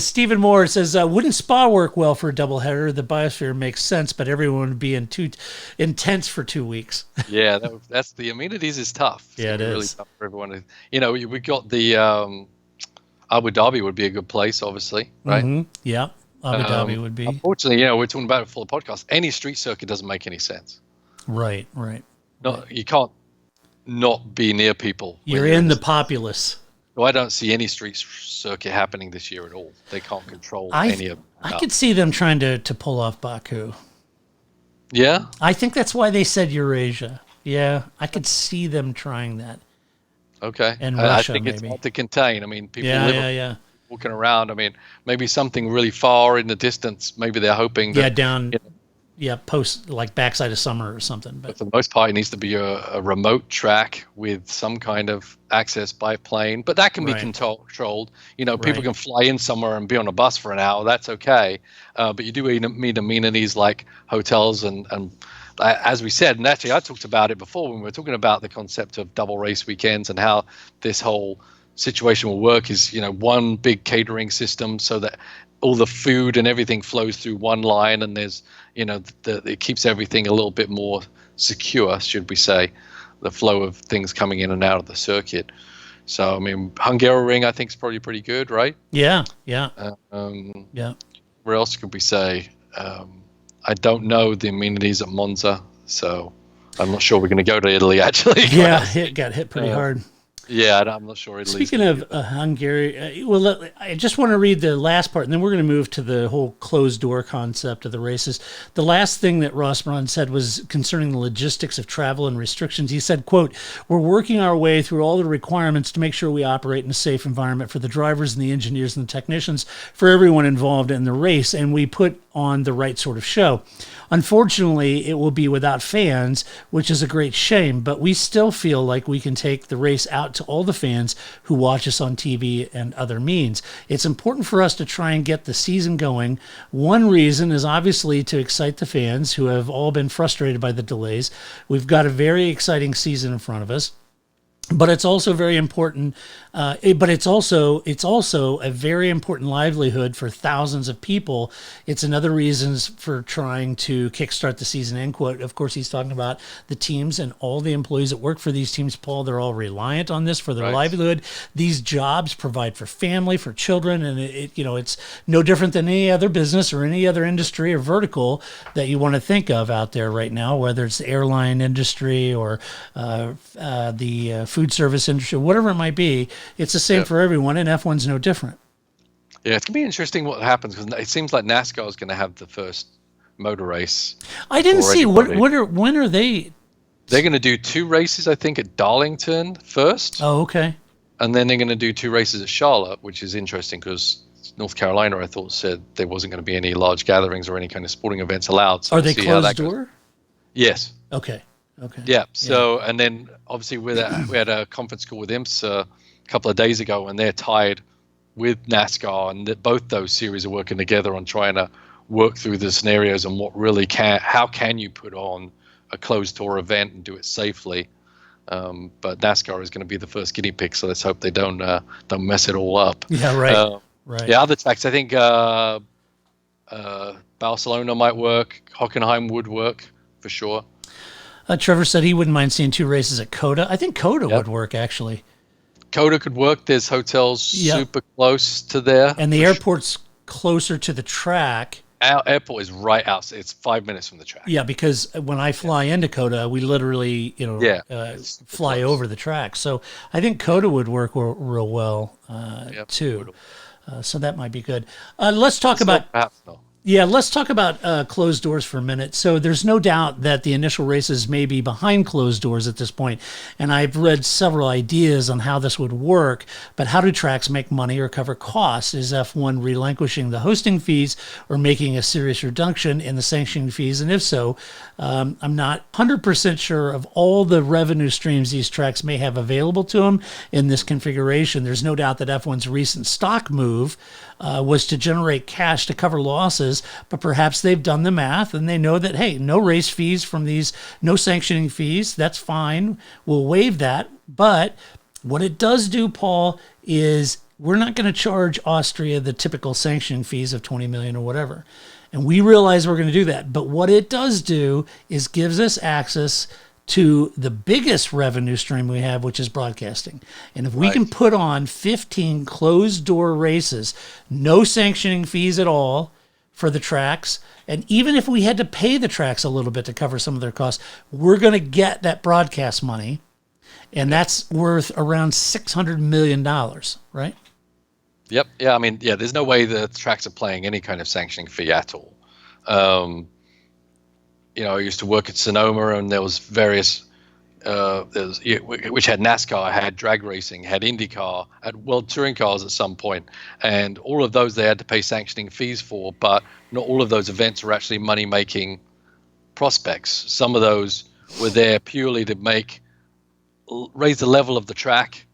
S2: Stephen Moore says, wouldn't Spa work well for a doubleheader? The biosphere makes sense, but everyone would be intense for 2 weeks.
S3: Yeah, that's the amenities is tough. It's
S2: it is
S3: really tough for everyone. We got the Abu Dhabi would be a good place, obviously, right?
S2: Mm-hmm. Yeah, Abu Dhabi would be.
S3: Unfortunately, we're talking about it for the podcast. Any street circuit doesn't make any sense.
S2: Right.
S3: No, you can't not be near people.
S2: You're in the populace.
S3: So I don't see any street circuit happening this year at all. They can't control any of it.
S2: I could see them trying to pull off Baku.
S3: Yeah?
S2: I think that's why they said Eurasia. Yeah, I could see them trying that.
S3: Okay.
S2: And Russia,
S3: I think it's hard to contain. I mean, people walking around. I mean, maybe something really far in the distance. Maybe they're hoping that,
S2: post like backside of summer or something. But
S3: for the most part, it needs to be a remote track with some kind of access by plane. But that can be controlled. People can fly in somewhere and be on a bus for an hour. That's okay. But you do need amenities like hotels and as we said, and actually I talked about it before when we were talking about the concept of double race weekends and how this whole situation will work is, one big catering system so that all the food and everything flows through one line, and there's, it keeps everything a little bit more secure, should we say, the flow of things coming in and out of the circuit. So, I mean, Hungaroring, I think, is probably pretty good, right?
S2: Yeah.
S3: Yeah. Where else could we say? I don't know the amenities at Monza, so I'm not sure we're going to go to Italy, actually.
S2: Yeah, it got hit pretty hard.
S3: Yeah, I'm not sure Italy's.
S2: Speaking of Hungary, I just want to read the last part, and then we're going to move to the whole closed door concept of the races. The last thing that Ross Braun said was concerning the logistics of travel and restrictions. He said, quote, "We're working our way through all the requirements to make sure we operate in a safe environment for the drivers and the engineers and the technicians, for everyone involved in the race, and we put on the right sort of show. Unfortunately, it will be without fans, which is a great shame, but we still feel like we can take the race out to all the fans who watch us on TV and other means. It's important for us to try and get the season going. One reason is obviously to excite the fans who have all been frustrated by the delays. We've got a very exciting season in front of us. But it's also very important. But it's also a very important livelihood for thousands of people. It's another reason for trying to kickstart the season." End quote. Of course, he's talking about the teams and all the employees that work for these teams. Paul, they're all reliant on this for their livelihood. These jobs provide for family, for children, and it's no different than any other business or any other industry or vertical that you want to think of out there right now, whether it's the airline industry or the food service industry, whatever it might be. It's the same for everyone, and F1's no different.
S3: Yeah, it's going to be interesting what happens, because it seems like NASCAR is going to have the first motor race.
S2: I didn't see. When are they?
S3: They're going to do 2 races, I think, at Darlington first.
S2: Oh, okay.
S3: And then they're going to do 2 races at Charlotte, which is interesting because North Carolina, I thought, said there wasn't going to be any large gatherings or any kind of sporting events allowed. So
S2: are they closed door?
S3: Yes.
S2: Okay.
S3: Yeah. So, and then obviously we had a conference call with IMSA a couple of days ago, and they're tied with NASCAR, and that both those series are working together on trying to work through the scenarios and how can you put on a closed tour event and do it safely. But NASCAR is going to be the first guinea pig, so let's hope they don't mess it all up.
S2: Yeah, right. Right.
S3: Yeah, other tracks, I think Barcelona might work. Hockenheim would work for sure.
S2: Trevor said he wouldn't mind seeing 2 races at COTA. I think COTA would work, actually.
S3: COTA could work. There's hotels super close to there.
S2: And the airport's closer to the track.
S3: Our airport is right outside. It's 5 minutes from the track.
S2: Yeah, because when I fly into COTA, we literally, fly over the track. So I think COTA would work real well, too. So that might be good. Let's talk about... Yeah, let's talk about closed doors for a minute. So there's no doubt that the initial races may be behind closed doors at this point, and I've read several ideas on how this would work, but how do tracks make money or cover costs? Is F1 relinquishing the hosting fees or making a serious reduction in the sanctioning fees? And if so, I'm not 100% sure of all the revenue streams these tracks may have available to them in this configuration. There's no doubt that F1's recent stock move was to generate cash to cover losses, but perhaps they've done the math and they know that, hey, no race fees from these, no sanctioning fees, that's fine. We'll waive that. But what it does do, Paul, is we're not going to charge Austria the typical sanctioning fees of 20 million or whatever. And we realize we're going to do that. But what it does do is gives us access to the biggest revenue stream we have, which is broadcasting. And if we can put on 15 closed door races, no sanctioning fees at all for the tracks, and even if we had to pay the tracks a little bit to cover some of their costs, we're going to get that broadcast money, and that's worth around $600 million, right?
S3: Yep. Yeah, I mean, there's no way the tracks are paying any kind of sanctioning fee at all. I used to work at Sonoma, and there was various, which had NASCAR, had drag racing, had IndyCar, had World Touring Cars at some point, and all of those they had to pay sanctioning fees for, but not all of those events were actually money-making prospects. Some of those were there purely to raise the level of the track,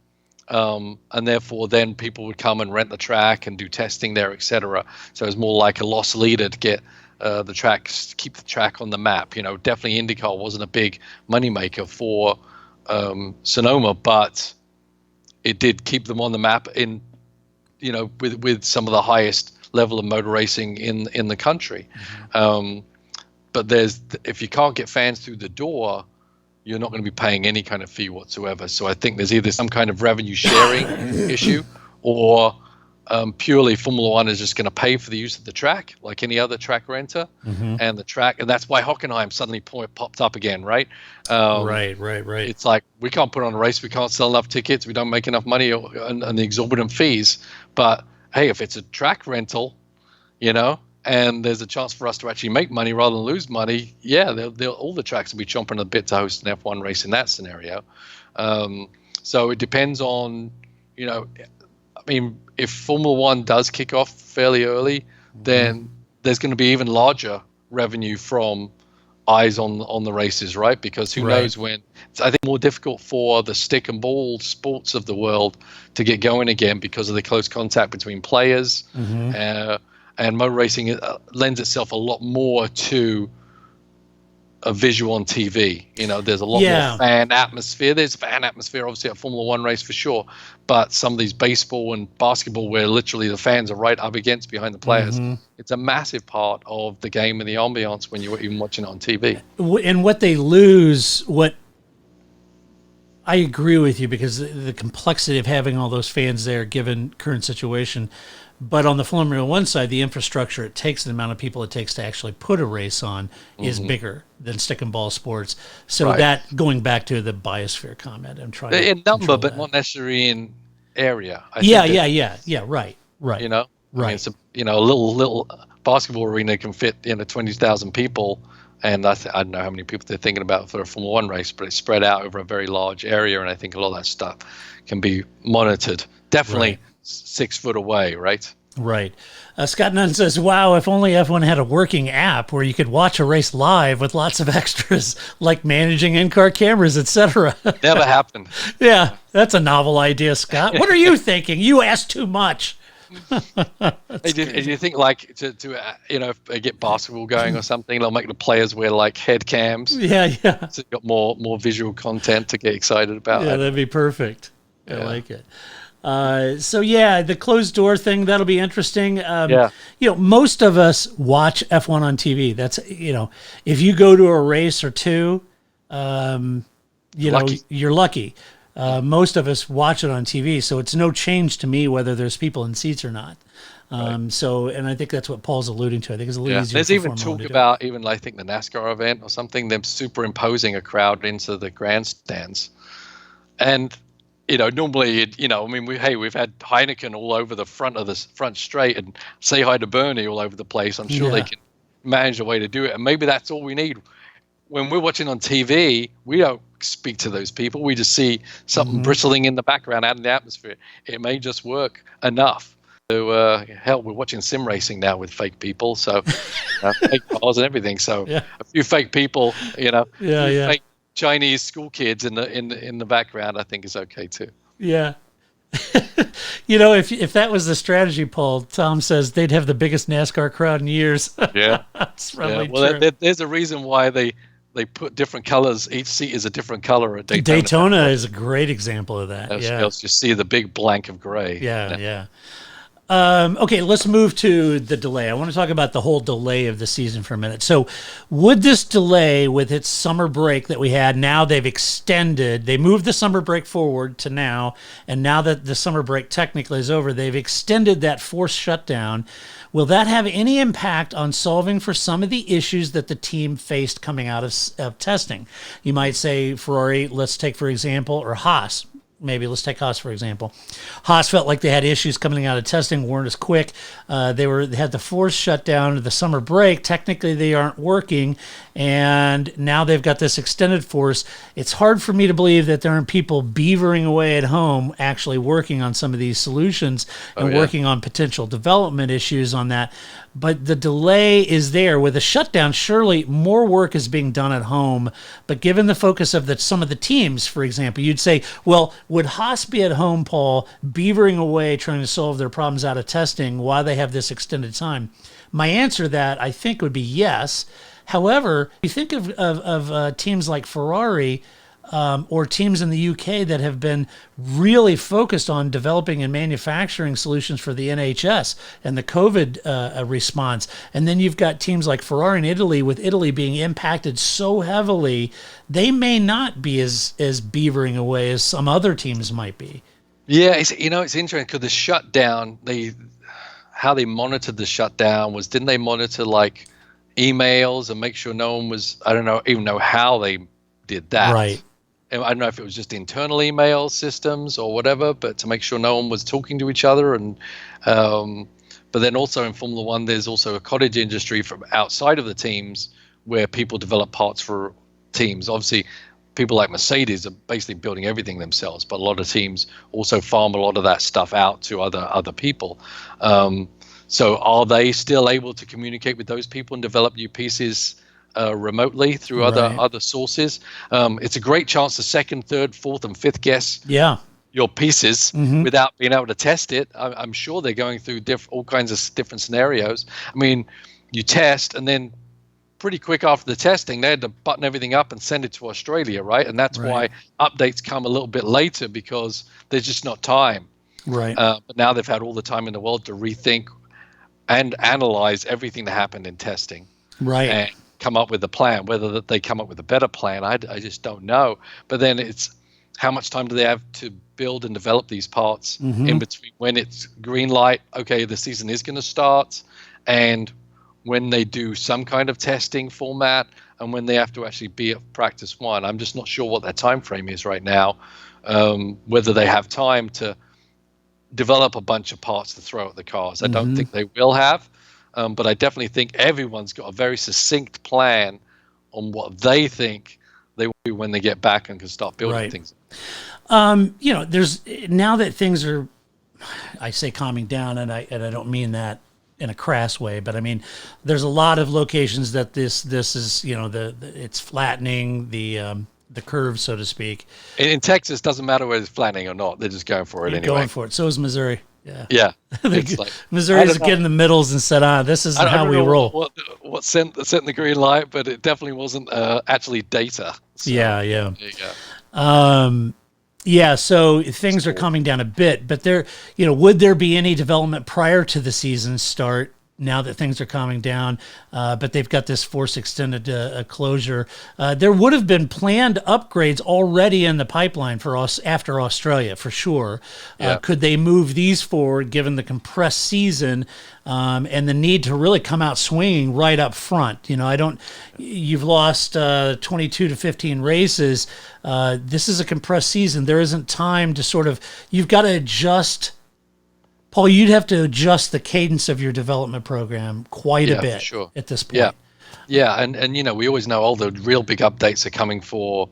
S3: and therefore then people would come and rent the track and do testing there, etc. So it was more like a loss leader to get the tracks, keep the track on the map. Definitely IndyCar wasn't a big moneymaker for Sonoma, but it did keep them on the map in, with some of the highest level of motor racing in the country. But if you can't get fans through the door, you're not going to be paying any kind of fee whatsoever. So I think there's either some kind of revenue sharing issue, or purely Formula One is just going to pay for the use of the track like any other track renter, and that's why Hockenheim suddenly popped up again, right?
S2: Right.
S3: It's like, we can't put on a race, we can't sell enough tickets, we don't make enough money and the exorbitant fees. But hey, if it's a track rental, and there's a chance for us to actually make money rather than lose money, all the tracks will be chomping a bit to host an F1 race in that scenario. So it depends on, if Formula One does kick off fairly early, then there's going to be even larger revenue from eyes on the races, right? Because who knows when. It's, I think, more difficult for the stick and ball sports of the world to get going again because of the close contact between players. And motor racing lends itself a lot more to a visual on TV. There's a lot more fan atmosphere. There's fan atmosphere, obviously, at Formula One race for sure. But some of these baseball and basketball, where literally the fans are right up against behind the players, it's a massive part of the game and the ambiance when you're even watching it on TV.
S2: And what they lose, I agree with you, because the complexity of having all those fans there, given current situation. But on the Formula One side, the infrastructure it takes, the amount of people it takes to actually put a race on, is bigger than stick and ball sports. So that, going back to the biosphere comment, I'm trying to
S3: in number, but not necessarily in area. Right.
S2: Right.
S3: I mean, it's a little basketball arena can fit 20,000 people, and I don't know how many people they're thinking about for a Formula One race, but it's spread out over a very large area, and I think a lot of that stuff can be monitored. Definitely 6 foot away, right?
S2: Right. Scott Nunn says, wow, if only F1 had a working app where you could watch a race live with lots of extras, like managing in-car cameras, etc.
S3: Never happened.
S2: Yeah, that's a novel idea, Scott. What are you thinking? You asked too much.
S3: Do you think, like, to if they get basketball going or something, they'll make the players wear like head cams?
S2: Yeah.
S3: So you've got more visual content to get excited about.
S2: Yeah, that'd be perfect. I like it. The closed door thing, that'll be interesting. Most of us watch F1 on TV. That's, if you go to a race or two, you're lucky. Most of us watch it on TV, so it's no change to me whether there's people in seats or not. And I think that's what Paul's alluding to. I think it's a little easier.
S3: There's even talk about, even I think the NASCAR event or something, them superimposing a crowd into the grandstands. And normally, we've had Heineken all over the front straight, and Say Hi to Bernie all over the place. I'm sure they can manage a way to do it, and maybe that's all we need. When we're watching on TV, we don't speak to those people. We just see something bristling in the background out in the atmosphere. It may just work enough. So hell, we're watching sim racing now with fake people, so fake cars and everything. So a few fake people, fake Chinese school kids in the background, I think is okay too. Yeah.
S2: If that was the strategy, Paul, Tom says they'd have the biggest NASCAR crowd in years.
S3: Yeah.
S2: That's probably
S3: true. There's a reason why they put different colors. Each seat is a different color at Daytona.
S2: Daytona is a great example of that.
S3: Else you see the big blank of gray.
S2: Yeah. Okay, let's move to the delay. I want to talk about the whole delay of the season for a minute. So would this delay, with its summer break that we had, now they've extended, they moved the summer break forward to now, and now that the summer break technically is over, they've extended that forced shutdown. Will that have any impact on solving for some of the issues that the team faced coming out of testing? You might say Ferrari, let's take for example, or Haas. Maybe let's take Haas, for example. Haas felt like they had issues coming out of testing, weren't as quick. They had the forced shutdown of the summer break. Technically, they aren't working, and now they've got this extended force. It's hard for me to believe that there aren't people beavering away at home actually working on some of these solutions and working on potential development issues on that. But the delay is there. With a shutdown, surely more work is being done at home. But given the focus of some of the teams, for example, you'd say, well, would Haas be at home, Paul, beavering away trying to solve their problems out of testing while they have this extended time? My answer to that, I think, would be yes. However, you think of teams like Ferrari, or teams in the UK that have been really focused on developing and manufacturing solutions for the NHS and the COVID response. And then you've got teams like Ferrari in Italy, with Italy being impacted so heavily, they may not be as beavering away as some other teams might be.
S3: Yeah, it's interesting because the shutdown, how they monitored the shutdown was, didn't they monitor like emails and make sure no one was, I don't even know how they did that.
S2: Right.
S3: And I don't know if it was just internal email systems or whatever, but to make sure no one was talking to each other. And but then also in Formula One, there's also a cottage industry from outside of the teams where people develop parts for teams. Obviously, people like Mercedes are basically building everything themselves, but a lot of teams also farm a lot of that stuff out to other people. So are they still able to communicate with those people and develop new pieces remotely through other sources? It's a great chance to second, third, fourth, and fifth guess your pieces without being able to test it. I'm sure they're going through all kinds of different scenarios. I mean, you test, and then pretty quick after the testing, they had to button everything up and send it to Australia, right? And that's why updates come a little bit later, because there's just not time.
S2: Right.
S3: But now they've had all the time in the world to rethink and analyze everything that happened in testing.
S2: Right.
S3: And come up with a plan. Whether they come up with a better plan, I just don't know. But then it's how much time do they have to build and develop these parts in between when it's green light, okay, the season is going to start, and when they do some kind of testing format, and when they have to actually be at practice one. I'm just not sure what their time frame is right now, whether they have time to develop a bunch of parts to throw at the cars. I don't think they will have, but I definitely think everyone's got a very succinct plan on what they think they will do when they get back and can start building things.
S2: There's, now that things are, I say calming down, and I don't mean that in a crass way, but I mean, there's a lot of locations that this is, it's flattening the curve, so to speak.
S3: In Texas, doesn't matter whether it's flattening or not; they're just going for it anyway.
S2: Going for it. So is Missouri.
S3: Yeah. It's like,
S2: Missouri's getting the middles and said, this is how we roll.
S3: What sent the green light, but it definitely wasn't actually data. So,
S2: yeah.
S3: There you go.
S2: So things are coming down a bit, but would there be any development prior to the season start now that things are calming down? But they've got this force extended closure. There would have been planned upgrades already in the pipeline for us after Australia, for sure. Could they move these forward given the compressed season and the need to really come out swinging right up front? You've lost 22 to 15 races. This is a compressed season. There isn't time to you've got to adjust. Paul, you'd have to adjust the cadence of your development program quite a bit at this point.
S3: Yeah, and we always know all the real big updates are coming for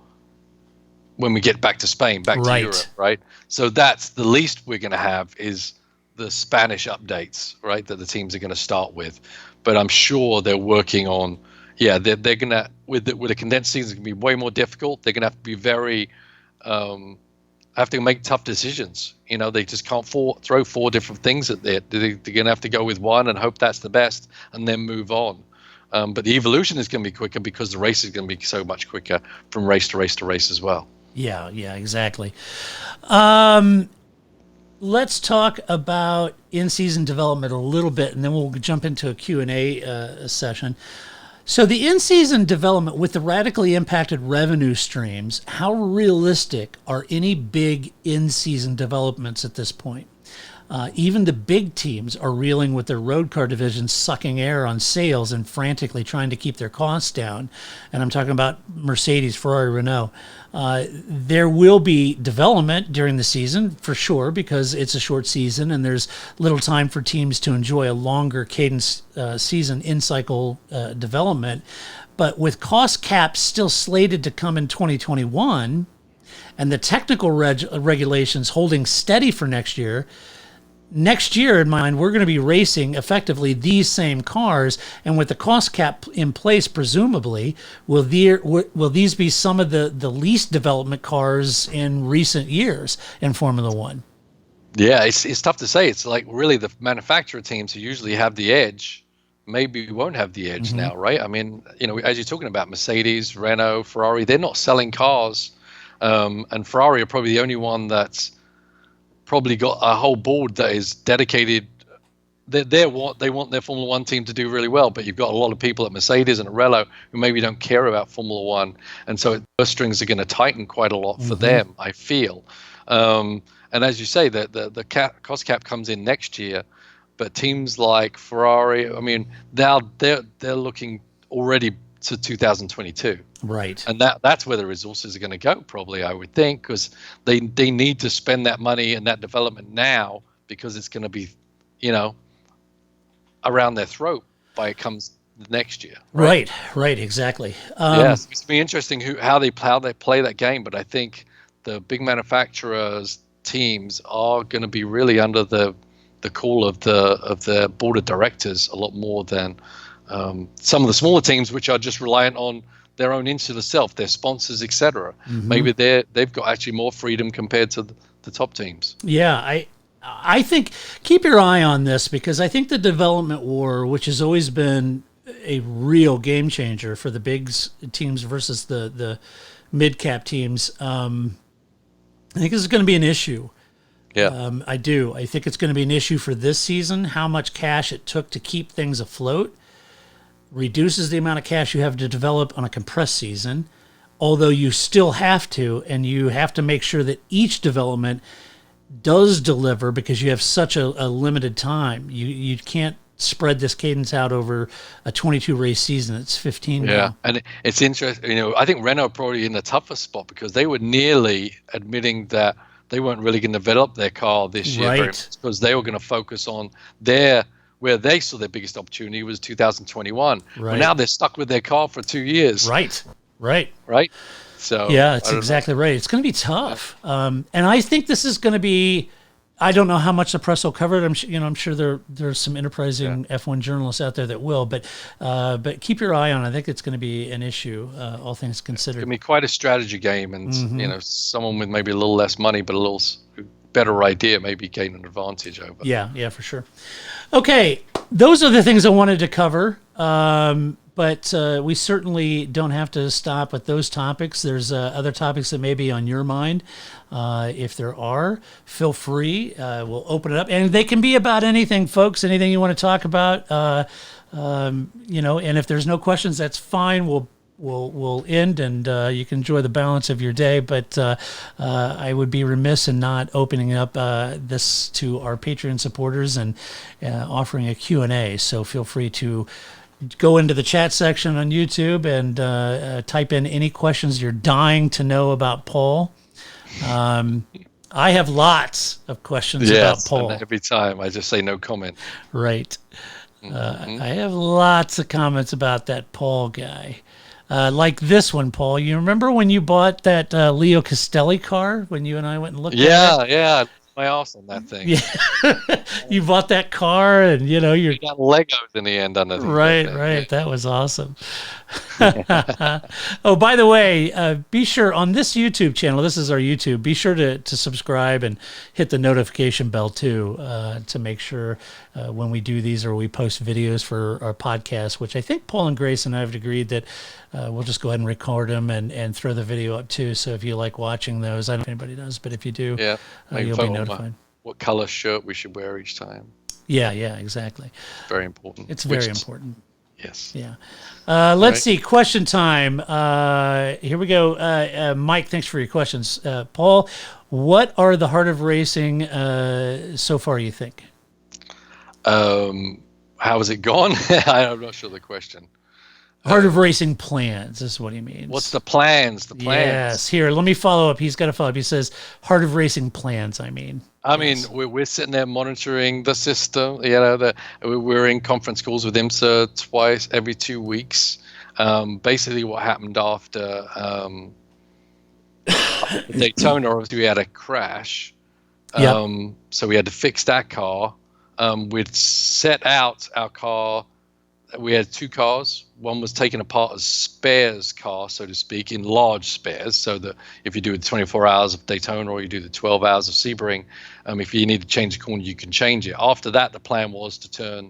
S3: when we get back to Spain, back to Europe, right? So that's the least we're going to have is the Spanish updates, right, that the teams are going to start with. But I'm sure they're working on, they're going to, with a condensed season, it's going to be way more difficult. They're going to have to be very, have to make tough decisions. They just can't throw four different things at there. They're going to have to go with one and hope that's the best and then move on. But the evolution is going to be quicker because the race is going to be so much quicker from race to race to race as well.
S2: Yeah, exactly. Let's talk about in-season development a little bit, and then we'll jump into a Q&A session. So the in-season development with the radically impacted revenue streams, how realistic are any big in-season developments at this point? Even the big teams are reeling with their road car divisions sucking air on sales and frantically trying to keep their costs down. And I'm talking about Mercedes, Ferrari, Renault. There will be development during the season for sure because it's a short season and there's little time for teams to enjoy a longer cadence season in-cycle development. But with cost caps still slated to come in 2021 and the technical regulations holding steady for next year, in mind, we're going to be racing effectively these same cars, and with the cost cap in place, presumably, will these be some of the least development cars in recent years in Formula One?
S3: Yeah, it's tough to say. It's like really the manufacturer teams who usually have the edge maybe won't have the edge now, right? I mean, as you're talking about Mercedes, Renault, Ferrari, they're not selling cars And Ferrari are probably the only one that's probably got a whole board that is dedicated. They want their Formula One team to do really well, but you've got a lot of people at Mercedes and at Renault who maybe don't care about Formula One, and so the strings are going to tighten quite a lot for them, I feel. And as you say, the cost cap comes in next year, but teams like Ferrari, I mean, they're looking already to 2022,
S2: right?
S3: And that's where the resources are going to go, probably, I would think, because they need to spend that money and that development now, because it's going to be, around their throat by it comes next year.
S2: Right, exactly.
S3: Yes, it's be interesting how they play that game, but I think the big manufacturers teams are going to be really under the call of the board of directors a lot more than some of the smaller teams, which are just reliant on their own insular self, their sponsors, etc. Maybe they've got actually more freedom compared to the top teams.
S2: Yeah, I think keep your eye on this, because I think the development war, which has always been a real game changer for the big teams versus the mid cap teams, I think this is going to be an issue.
S3: Yeah,
S2: I do. I think it's going to be an issue for this season. How much cash it took to keep things afloat reduces the amount of cash you have to develop on a compressed season, although you still have to, and you have to make sure that each development does deliver, because you have such a limited time. You can't spread this cadence out over a 22 race season. It's 15 now.
S3: And it's interesting. I think Renault probably in the toughest spot, because they were nearly admitting that they weren't really going to develop their car this year, very much, because they were going to focus on where they saw their biggest opportunity was 2021. But now they're stuck with their car for 2 years.
S2: Right.
S3: So
S2: yeah, it's exactly right. It's going to be tough, and I think this is going to be. I don't know how much the press will cover it. I'm sure there's some enterprising F1 journalists out there that will, but keep your eye on it. I think it's going to be an issue, all things considered.
S3: It's going to be quite a strategy game, and someone with maybe a little less money but a little better idea maybe gain an advantage over.
S2: Yeah, for sure. Okay, those are the things I wanted to cover. But we certainly don't have to stop at those topics. There's other topics that may be on your mind. If there are, feel free. We'll open it up. And they can be about anything, folks, anything you want to talk about. And if there's no questions, that's fine. We'll end, and you can enjoy the balance of your day. But I would be remiss in not opening up this to our Patreon supporters and offering a Q&A. So feel free to go into the chat section on YouTube and type in any questions you're dying to know about Paul. I have lots of questions about Paul.
S3: And every time I just say no comment.
S2: Right. I have lots of comments about that Paul guy. Like this one, Paul. You remember when you bought that Leo Castelli car when you and I went and looked at it?
S3: Yeah. My ass on that thing.
S2: Yeah. You bought that car, and you
S3: got Legos in the end underneath.
S2: Right. That was awesome. Oh, by the way, be sure on this YouTube channel, this is our YouTube, be sure to subscribe and hit the notification bell too, to make sure when we do these or we post videos for our podcast, which I think Paul and Grace and I have agreed that we'll just go ahead and record them and throw the video up too. So if you like watching those, I don't know if anybody does, but if you do, you'll be notified.
S3: What color shirt we should wear each time.
S2: Yeah, exactly.
S3: Very important.
S2: It's very important.
S3: Yes.
S2: Yeah. Let's see. Question time. Here we go. Mike, thanks for your questions. Paul, what are the Heart of Racing so far, you think?
S3: How has it gone? I'm not sure the question.
S2: Heart of Racing plans is what he means.
S3: What's the plans?
S2: Yes. Here, let me follow up. He's got to follow up. He says Heart of Racing plans, I mean,
S3: we're sitting there monitoring the system. We're in conference calls with IMSA twice every 2 weeks. Basically what happened after Daytona, obviously we had a crash. So we had to fix that car. We'd set out our car. We had two cars. One was taken apart as spares car, so to speak, in large spares. So that if you do the 24 hours of Daytona or you do the 12 hours of Sebring, if you need to change the corner, you can change it. After that, the plan was to turn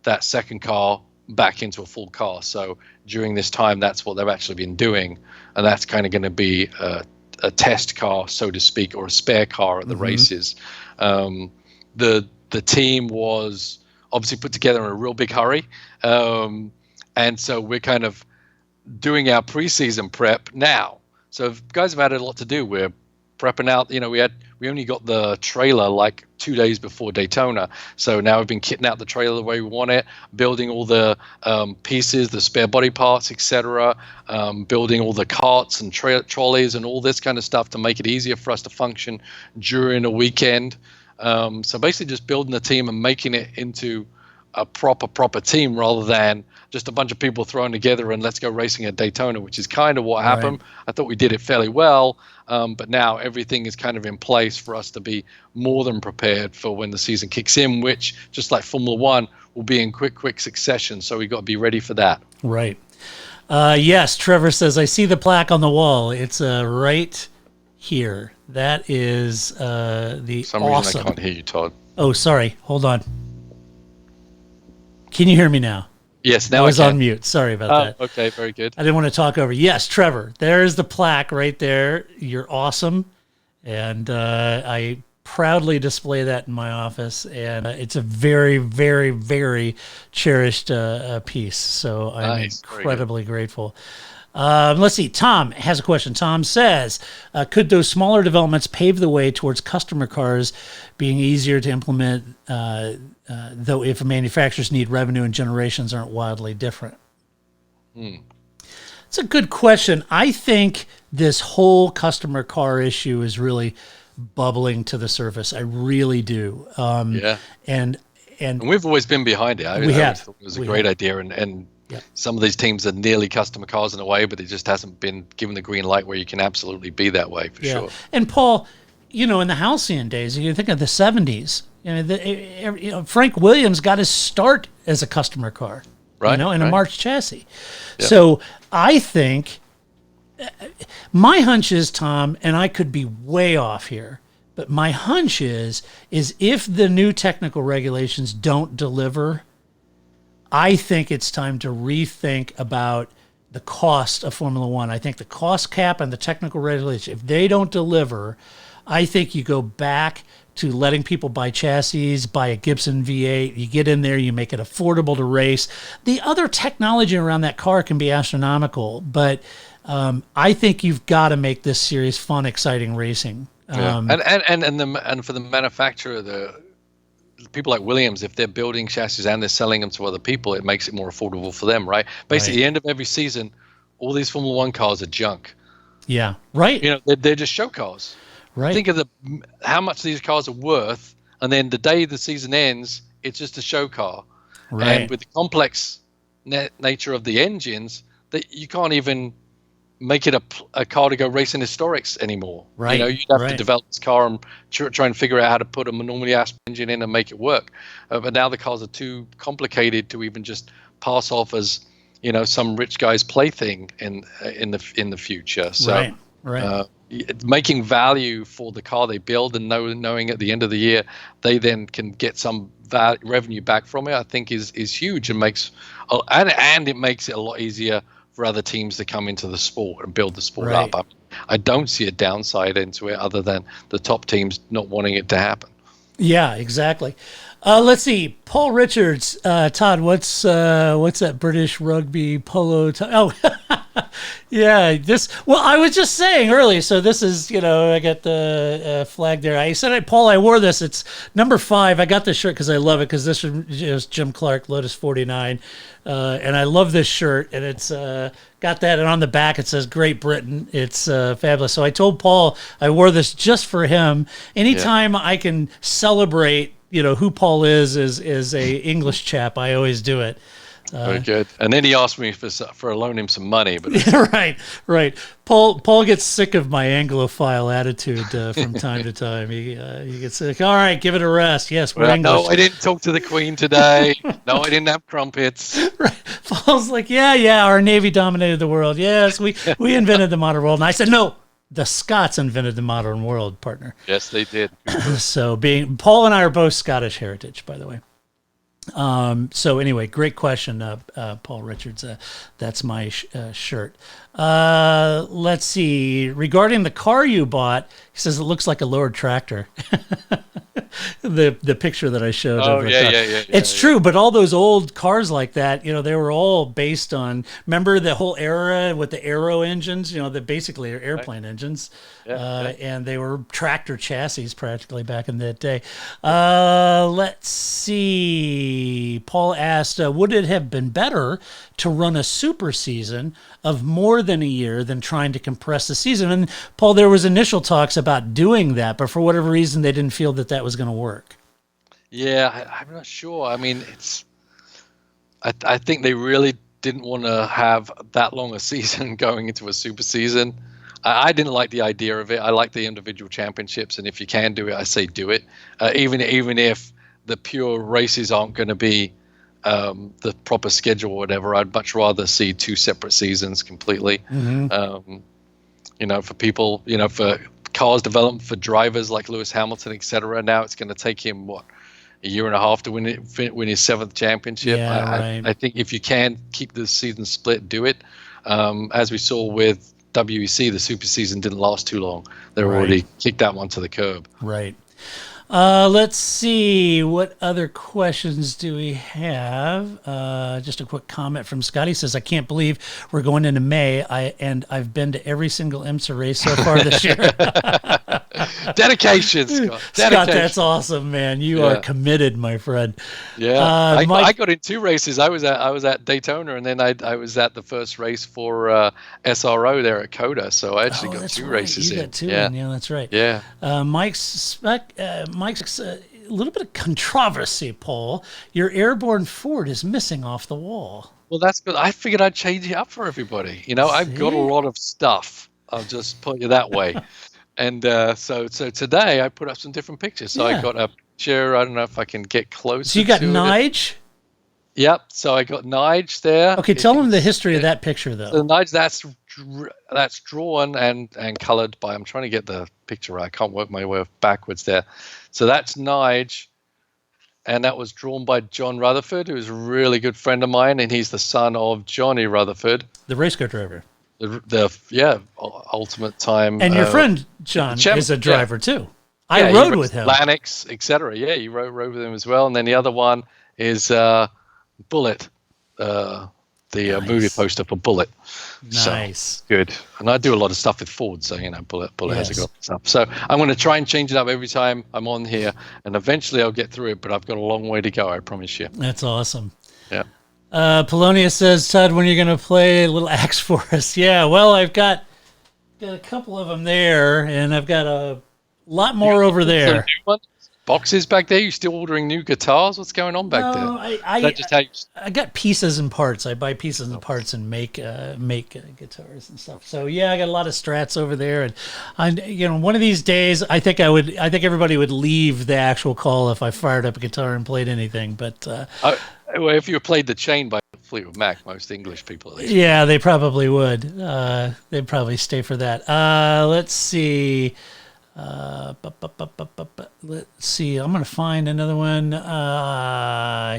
S3: that second car back into a full car. So during this time, that's what they've actually been doing. And that's kind of going to be a test car, so to speak, or a spare car at the races. The team was obviously put together in a real big hurry, and so we're kind of doing our preseason prep now. So if guys have had a lot to do. We're prepping out. We only got the trailer like 2 days before Daytona, so now we've been kitting out the trailer the way we want it, building all the pieces, the spare body parts, etc., building all the carts and trolleys and all this kind of stuff to make it easier for us to function during a weekend. So basically just building the team and making it into a proper team rather than just a bunch of people thrown together and let's go racing at Daytona, which is kind of what happened. I thought we did it fairly well, but now everything is kind of in place for us to be more than prepared for when the season kicks in, which, just like Formula One, will be in quick succession. So we got to be ready for that.
S2: Right. Yes, Trevor says, I see the plaque on the wall. It's right here. That is the
S3: For some
S2: awesome.
S3: reason I can't hear you, Todd.
S2: Oh, sorry. Hold on. Can you hear me now?
S3: Yes, now
S2: I was
S3: I can.
S2: on mute. Sorry about that.
S3: Okay, very good.
S2: I didn't want to talk over. Yes, Trevor, there's the plaque right there. You're awesome. And I proudly display that in my office. And it's a very, very, very cherished piece. So I'm
S3: Nice.
S2: incredibly grateful. Let's see. Tom has a question. Tom says, could those smaller developments pave the way towards customer cars being easier to implement, though if manufacturers need revenue and generations aren't wildly different? It's a good question. I think this whole customer car issue is really bubbling to the surface. I really do.
S3: Yeah.
S2: And
S3: we've always been behind it. I
S2: have.
S3: thought it was a great idea. And some of these teams are nearly customer cars in a way, but it just hasn't been given the green light where you can absolutely be that way for sure.
S2: And Paul, in the Halcyon days, you think of the 70s, Frank Williams got his start as a customer car, in a March chassis. Yep. So I think my hunch is, Tom, and I could be way off here, but my hunch is if the new technical regulations don't deliver, I think it's time to rethink about the cost of Formula One. I think the cost cap and the technical regulation, if they don't deliver, I think you go back to letting people buy chassis, buy a Gibson V8. You get in there, you make it affordable to race. The other technology around that car can be astronomical, but I think you've got to make this series fun, exciting racing.
S3: And for the manufacturer, the people like Williams, if they're building chassis and they're selling them to other people, it makes it more affordable for them, right? Basically, at the end of every season, all these Formula One cars are junk.
S2: Yeah, right.
S3: They're just show cars.
S2: Right.
S3: Think of how much these cars are worth, and then the day the season ends, it's just a show car.
S2: Right.
S3: And with the complex nature of the engines, that you can't even make it a car to go racing historics anymore.
S2: Right.
S3: You'd have to develop this car and try and figure out how to put a normally aspirated engine in and make it work. But now the cars are too complicated to even just pass off as some rich guy's plaything in the future. So making value for the car they build and knowing at the end of the year they then can get some revenue back from it, I think is huge, and and it makes it a lot easier for other teams to come into the sport and build the sport up. I don't see a downside into it other than the top teams not wanting it to happen. Yeah,
S2: exactly. Let's see. Paul Richards, Todd, what's that British rugby polo? Yeah, I was just saying earlier, so this is, I got the flag there. I said, Paul, I wore this. It's number 5. I got this shirt because I love it, because this is Jim Clark, Lotus 49. And I love this shirt, and it's got that, and on the back it says Great Britain. It's fabulous. So I told Paul I wore this just for him. Anytime I can celebrate, who Paul is a English chap, I always do it.
S3: Very good. And then he asked me for loaning him some money, but
S2: right. Paul gets sick of my Anglophile attitude from time to time. He gets sick. All right, give it a rest. Yes, we're English.
S3: No, I didn't talk to the Queen today. No, I didn't have crumpets.
S2: Right. Paul's like, yeah, our Navy dominated the world. Yes, we invented the modern world. And I said, no, the Scots invented the modern world, partner.
S3: Yes, they did.
S2: So Paul and I are both Scottish heritage, by the way. So anyway, great question, Paul Richards. That's my shirt. Let's see. Regarding the car you bought, he says it looks like a lowered tractor. The picture that I showed.
S3: Oh,
S2: of
S3: yeah.
S2: It's true, but all those old cars like that, they were all based on. Remember the whole era with the aero engines? That basically are airplane engines, and they were tractor chassis practically back in that day. Let's see. Paul asked, "Would it have been better to run a super season of more than a year than trying to compress the season?" And Paul, there was initial talks about doing that, but for whatever reason, they didn't feel that was going to work.
S3: Yeah, I'm not sure. I mean, I think they really didn't want to have that long a season going into a super season. I didn't like the idea of it. I like the individual championships, and if you can do it, I say do it. Even if the pure races aren't going to be the proper schedule or whatever, I'd much rather see two separate seasons completely. For people, for cars development for drivers like Lewis Hamilton, etc. Now it's going to take him a year and a half to win his 7th championship.
S2: Yeah,
S3: I think if you can keep the season split, do it. As we saw with WEC, the super season didn't last too long. They were already kicked that one to the curb.
S2: Right. Let's see. What other questions do we have? Just a quick comment from Scott. He says, "I can't believe we're going into May. I've been to every single IMSA race so far this year."
S3: Dedication, Scott.
S2: Scott, that's awesome, man. You are committed, my friend.
S3: Yeah, I got in 2 races. I was at Daytona, and then I was at the first race for SRO there at Coda. So I actually got 2 races in.
S2: You got 2 in. Yeah, that's right.
S3: Yeah.
S2: Mike's a little bit of controversy, Paul. Your airborne Ford is missing off the wall.
S3: Well, that's good. I figured I'd change it up for everybody. I've got a lot of stuff. I'll just put you that way. And so today I put up some different pictures. So I got a picture. I don't know if I can get close.
S2: So you got Nige?
S3: Yep. So I got Nige there.
S2: Okay, tell them the history of that picture, though.
S3: So Nige, that's drawn and colored by. I'm trying to get the picture right. I can't work my way backwards there. So that's Nige, and that was drawn by John Rutherford, who's a really good friend of mine, and he's the son of Johnny Rutherford,
S2: the race car driver.
S3: The ultimate time.
S2: And your friend John is a driver too. I rode with him.
S3: Lanix, etc. Yeah, you rode with him as well. And then the other one is Bullet, the movie poster for Bullet.
S2: Nice.
S3: So, good. And I do a lot of stuff with Ford, so Bullet has a good stuff. So I'm going to try and change it up every time I'm on here, and eventually I'll get through it. But I've got a long way to go, I promise you.
S2: That's awesome.
S3: Yeah.
S2: Polonius says, "Todd, when are you going to play a little axe for us?" Yeah, well, I've got a couple of them there, and I've got a lot more over there.
S3: Boxes back there? You still ordering new guitars? What's going on back there?
S2: I got pieces and parts. I buy pieces and parts and make guitars and stuff. So yeah, I got a lot of Strats over there, and one of these days, I think everybody would leave the actual call if I fired up a guitar and played anything. But
S3: well, if you played The Chain by Fleetwood Mac, most English people at least.
S2: Yeah, they probably would. They'd probably stay for that. Let's see. Let's see. I'm going to find another one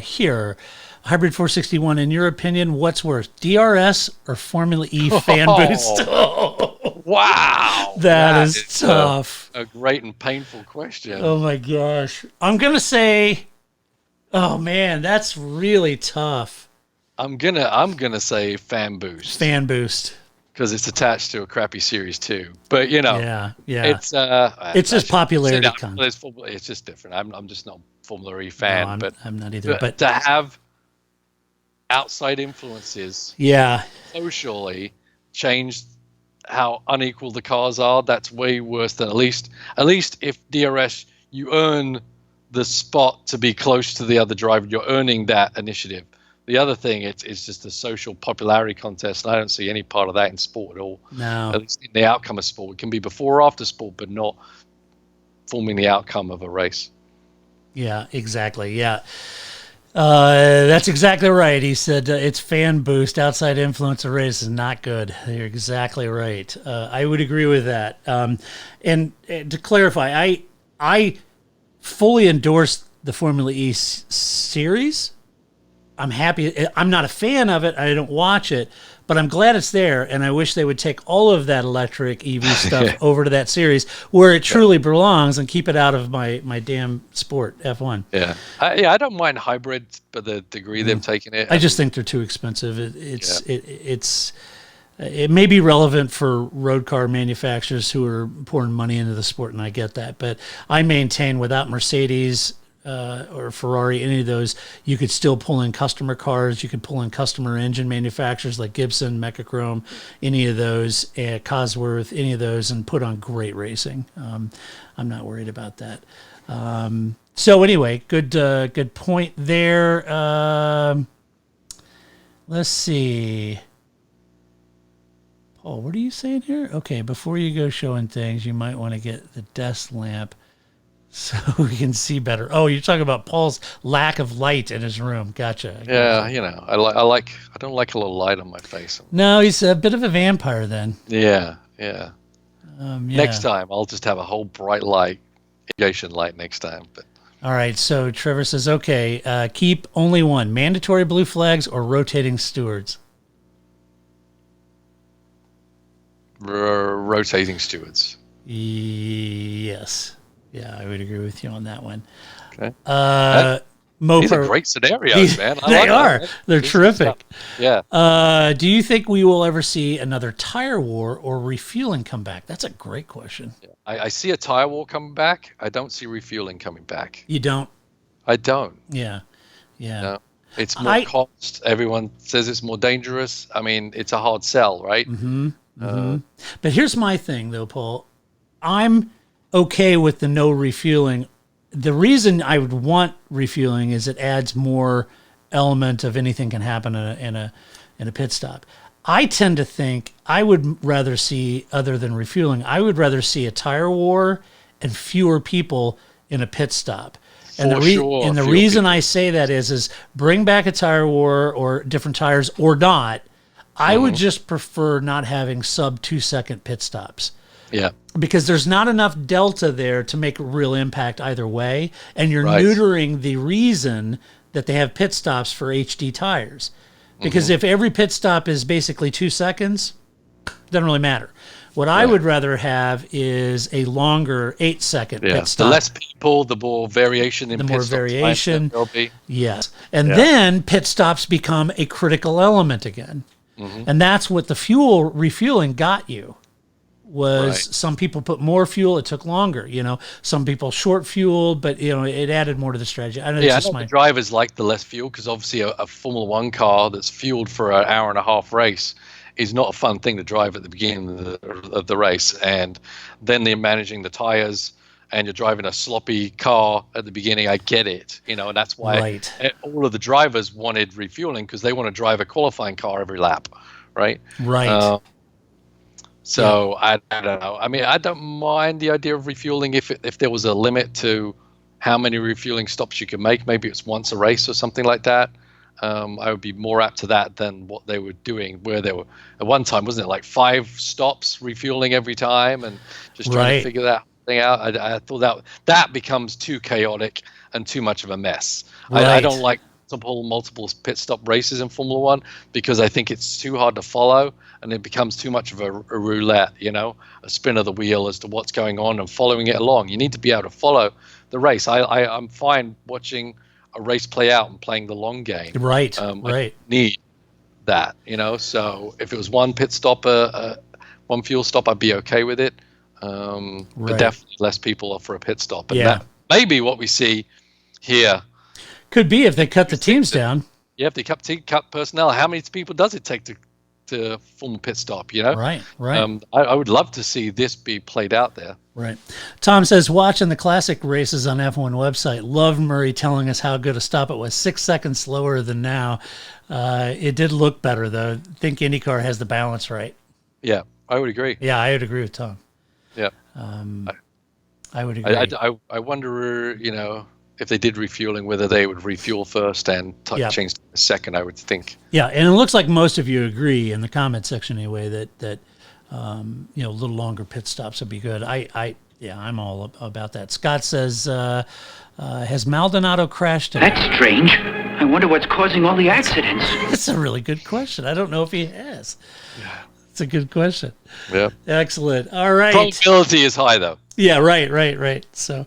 S2: here. Hybrid 461. In your opinion, what's worse, DRS or Formula E fan boost?
S3: Wow,
S2: that is tough.
S3: A great and painful question.
S2: Oh my gosh. I'm going to say. Oh man, that's really tough.
S3: I'm gonna say fan boost.
S2: Fan boost.
S3: Because it's attached to a crappy Series 2. But,
S2: yeah. It's just popularity content.
S3: It's just different. I'm just not a Formula E fan.
S2: No, I'm not either. But
S3: to have outside influences socially change how unequal the cars are, that's way worse than at least if DRS, you earn the spot to be close to the other driver. You're earning that initiative. The other thing, it's just a social popularity contest, and I don't see any part of that in sport at all.
S2: No.
S3: At least in the outcome of sport. It can be before or after sport, but not forming the outcome of a race.
S2: Yeah, exactly. Yeah. That's exactly right. He said it's fan boost. Outside influence of race is not good. You're exactly right. I would agree with that. And to clarify, I fully endorse the Formula E series. I'm happy. I'm not a fan of it. I don't watch it, but I'm glad it's there. And I wish they would take all of that electric EV stuff over to that series where it truly belongs and keep it out of my damn sport, F1.
S3: Yeah. I don't mind hybrids, but the degree they've taken it.
S2: I just think they're too expensive. It may be relevant for road car manufacturers who are pouring money into the sport, and I get that. But I maintain without Mercedes or Ferrari, any of those, you could still pull in customer cars. You could pull in customer engine manufacturers like Gibson, Mechachrome, any of those, Cosworth, any of those, and put on great racing. I'm not worried about that. So anyway, good point there. Let's see. Paul, what are you saying here? Okay, before you go showing things, you might want to get the desk lamp so we can see better. Oh, you're talking about Paul's lack of light in his room. Gotcha.
S3: Yeah, I don't like a little light on my face.
S2: No, he's a bit of a vampire then.
S3: Yeah. Next
S2: Yeah.
S3: time, I'll just have a whole bright light, irrigation light next time. But
S2: All right, so Trevor says, okay, keep only one, mandatory blue flags or rotating stewards.
S3: rotating stewards.
S2: Yes. Yeah, I would agree with you on that one.
S3: Okay.
S2: These
S3: are great scenarios, man.
S2: They are. They're terrific.
S3: Yeah.
S2: Do you think we will ever see another tire war or refueling come back? That's a great question.
S3: Yeah. I see a tire war coming back. I don't see refueling coming back.
S2: You don't?
S3: I don't.
S2: Yeah.
S3: No. It's more cost. Everyone says it's more dangerous. I mean, it's a hard sell, right?
S2: Mm-hmm. But here's my thing, though, Paul. I'm okay with the no refueling. The reason I would want refueling is it adds more element of anything can happen in a pit stop. I tend to think I would rather see, other than refueling, I would rather see a tire war and fewer people in a pit stop. And the reason I say that is bring back a tire war or different tires or not. I would just prefer not having sub 2 second pit stops.
S3: Yeah.
S2: Because there's not enough delta there to make a real impact either way. And you're neutering the reason that they have pit stops for HD tires. Because if every pit stop is basically 2 seconds, doesn't really matter. What I would rather have is a longer 8 second pit stop.
S3: The less people, the more variation in pit stops. The more variation. There'll be.
S2: Yes. And then pit stops become a critical element again. And that's what the fuel refueling got you. Some people put more fuel, it took longer. Some people short fueled, but it added more to the strategy. I know
S3: the drivers like the less fuel because obviously a Formula One car that's fueled for an hour and a half race is not a fun thing to drive at the beginning of the race, and then they're managing the tires, and you're driving a sloppy car at the beginning. I get it, and that's why all of the drivers wanted refueling because they want to drive a qualifying car every lap, right?
S2: Right.
S3: So I don't know. I mean, I don't mind the idea of refueling if there was a limit to how many refueling stops you could make. Maybe it's once a race or something like that. I would be more apt to that than what they were doing, where they were at one time, wasn't it like 5 stops refueling every time and just trying to figure that thing out. I thought that becomes too chaotic and too much of a mess. I don't like multiple pit stop races in Formula One because I think it's too hard to follow and it becomes too much of a roulette, a spin of the wheel as to what's going on and following it along. You need to be able to follow the race. I'm fine watching a race play out and playing the long game.
S2: Right.
S3: I need that, So if it was one pit stop, one fuel stop, I'd be okay with it. But definitely less people for a pit stop. And that may be what we see here.
S2: Could be if they cut the teams down.
S3: Yeah, if they cut personnel, how many people does it take to form a pit stop,
S2: Right.
S3: I would love to see this be played out there.
S2: Right. Tom says, watching the classic races on F1 website, loved Murray telling us how good a stop it was, 6 seconds slower than now. It did look better, though. I think IndyCar has the balance right.
S3: Yeah, I would agree.
S2: Yeah, I would agree with Tom.
S3: Yeah.
S2: I would agree.
S3: I wonder, if they did refueling, whether they would refuel first and change to the second, I would think.
S2: Yeah, and it looks like most of you agree in the comment section anyway that a little longer pit stops would be good. Yeah, I'm all about that. Scott says, has Maldonado crashed today?
S4: That's strange. I wonder what's causing all the accidents.
S2: That's a really good question. I don't know if he has. It's a good question.
S3: Yeah.
S2: Excellent. All right.
S3: Probability is high, though.
S2: Yeah, right. So,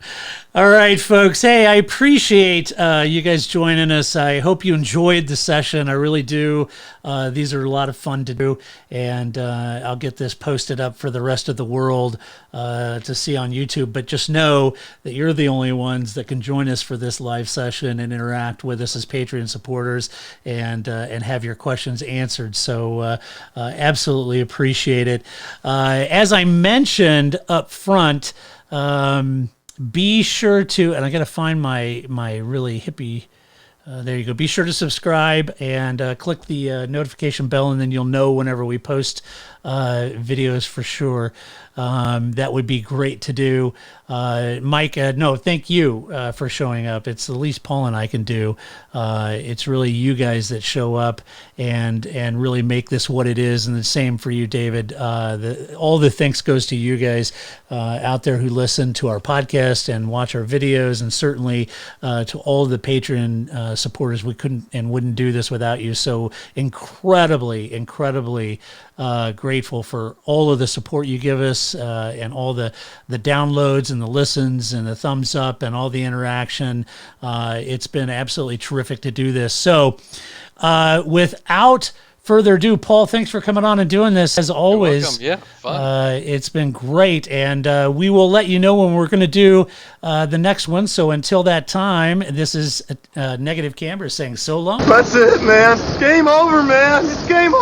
S2: all right, folks. Hey, I appreciate you guys joining us. I hope you enjoyed the session. I really do. These are a lot of fun to do, and I'll get this posted up for the rest of the world to see on YouTube. But just know that you're the only ones that can join us for this live session and interact with us as Patreon supporters and have your questions answered. So absolutely appreciate it. As I mentioned up front, be sure to, and I got to find my really hippie. There you go. Be sure to subscribe and click the notification bell, and then you'll know whenever we post videos for sure. That would be great to do. Mike, no, thank you for showing up. It's the least Paul and I can do. It's really you guys that show up and really make this what it is. And the same for you, David. All the thanks goes to you guys out there who listen to our podcast and watch our videos, and certainly to all the Patreon supporters. We couldn't and wouldn't do this without you. So incredibly grateful for all of the support you give us and all the downloads and the listens and the thumbs up and all the interaction. It's been absolutely terrific to do this. So without further ado, Paul, thanks for coming on and doing this as always.
S3: You're welcome. Yeah, fun.
S2: It's been great, and we will let you know when we're going to do the next one. So until that time, this is Negative Camera saying so long.
S5: That's it, man. Game over, man. It's game over.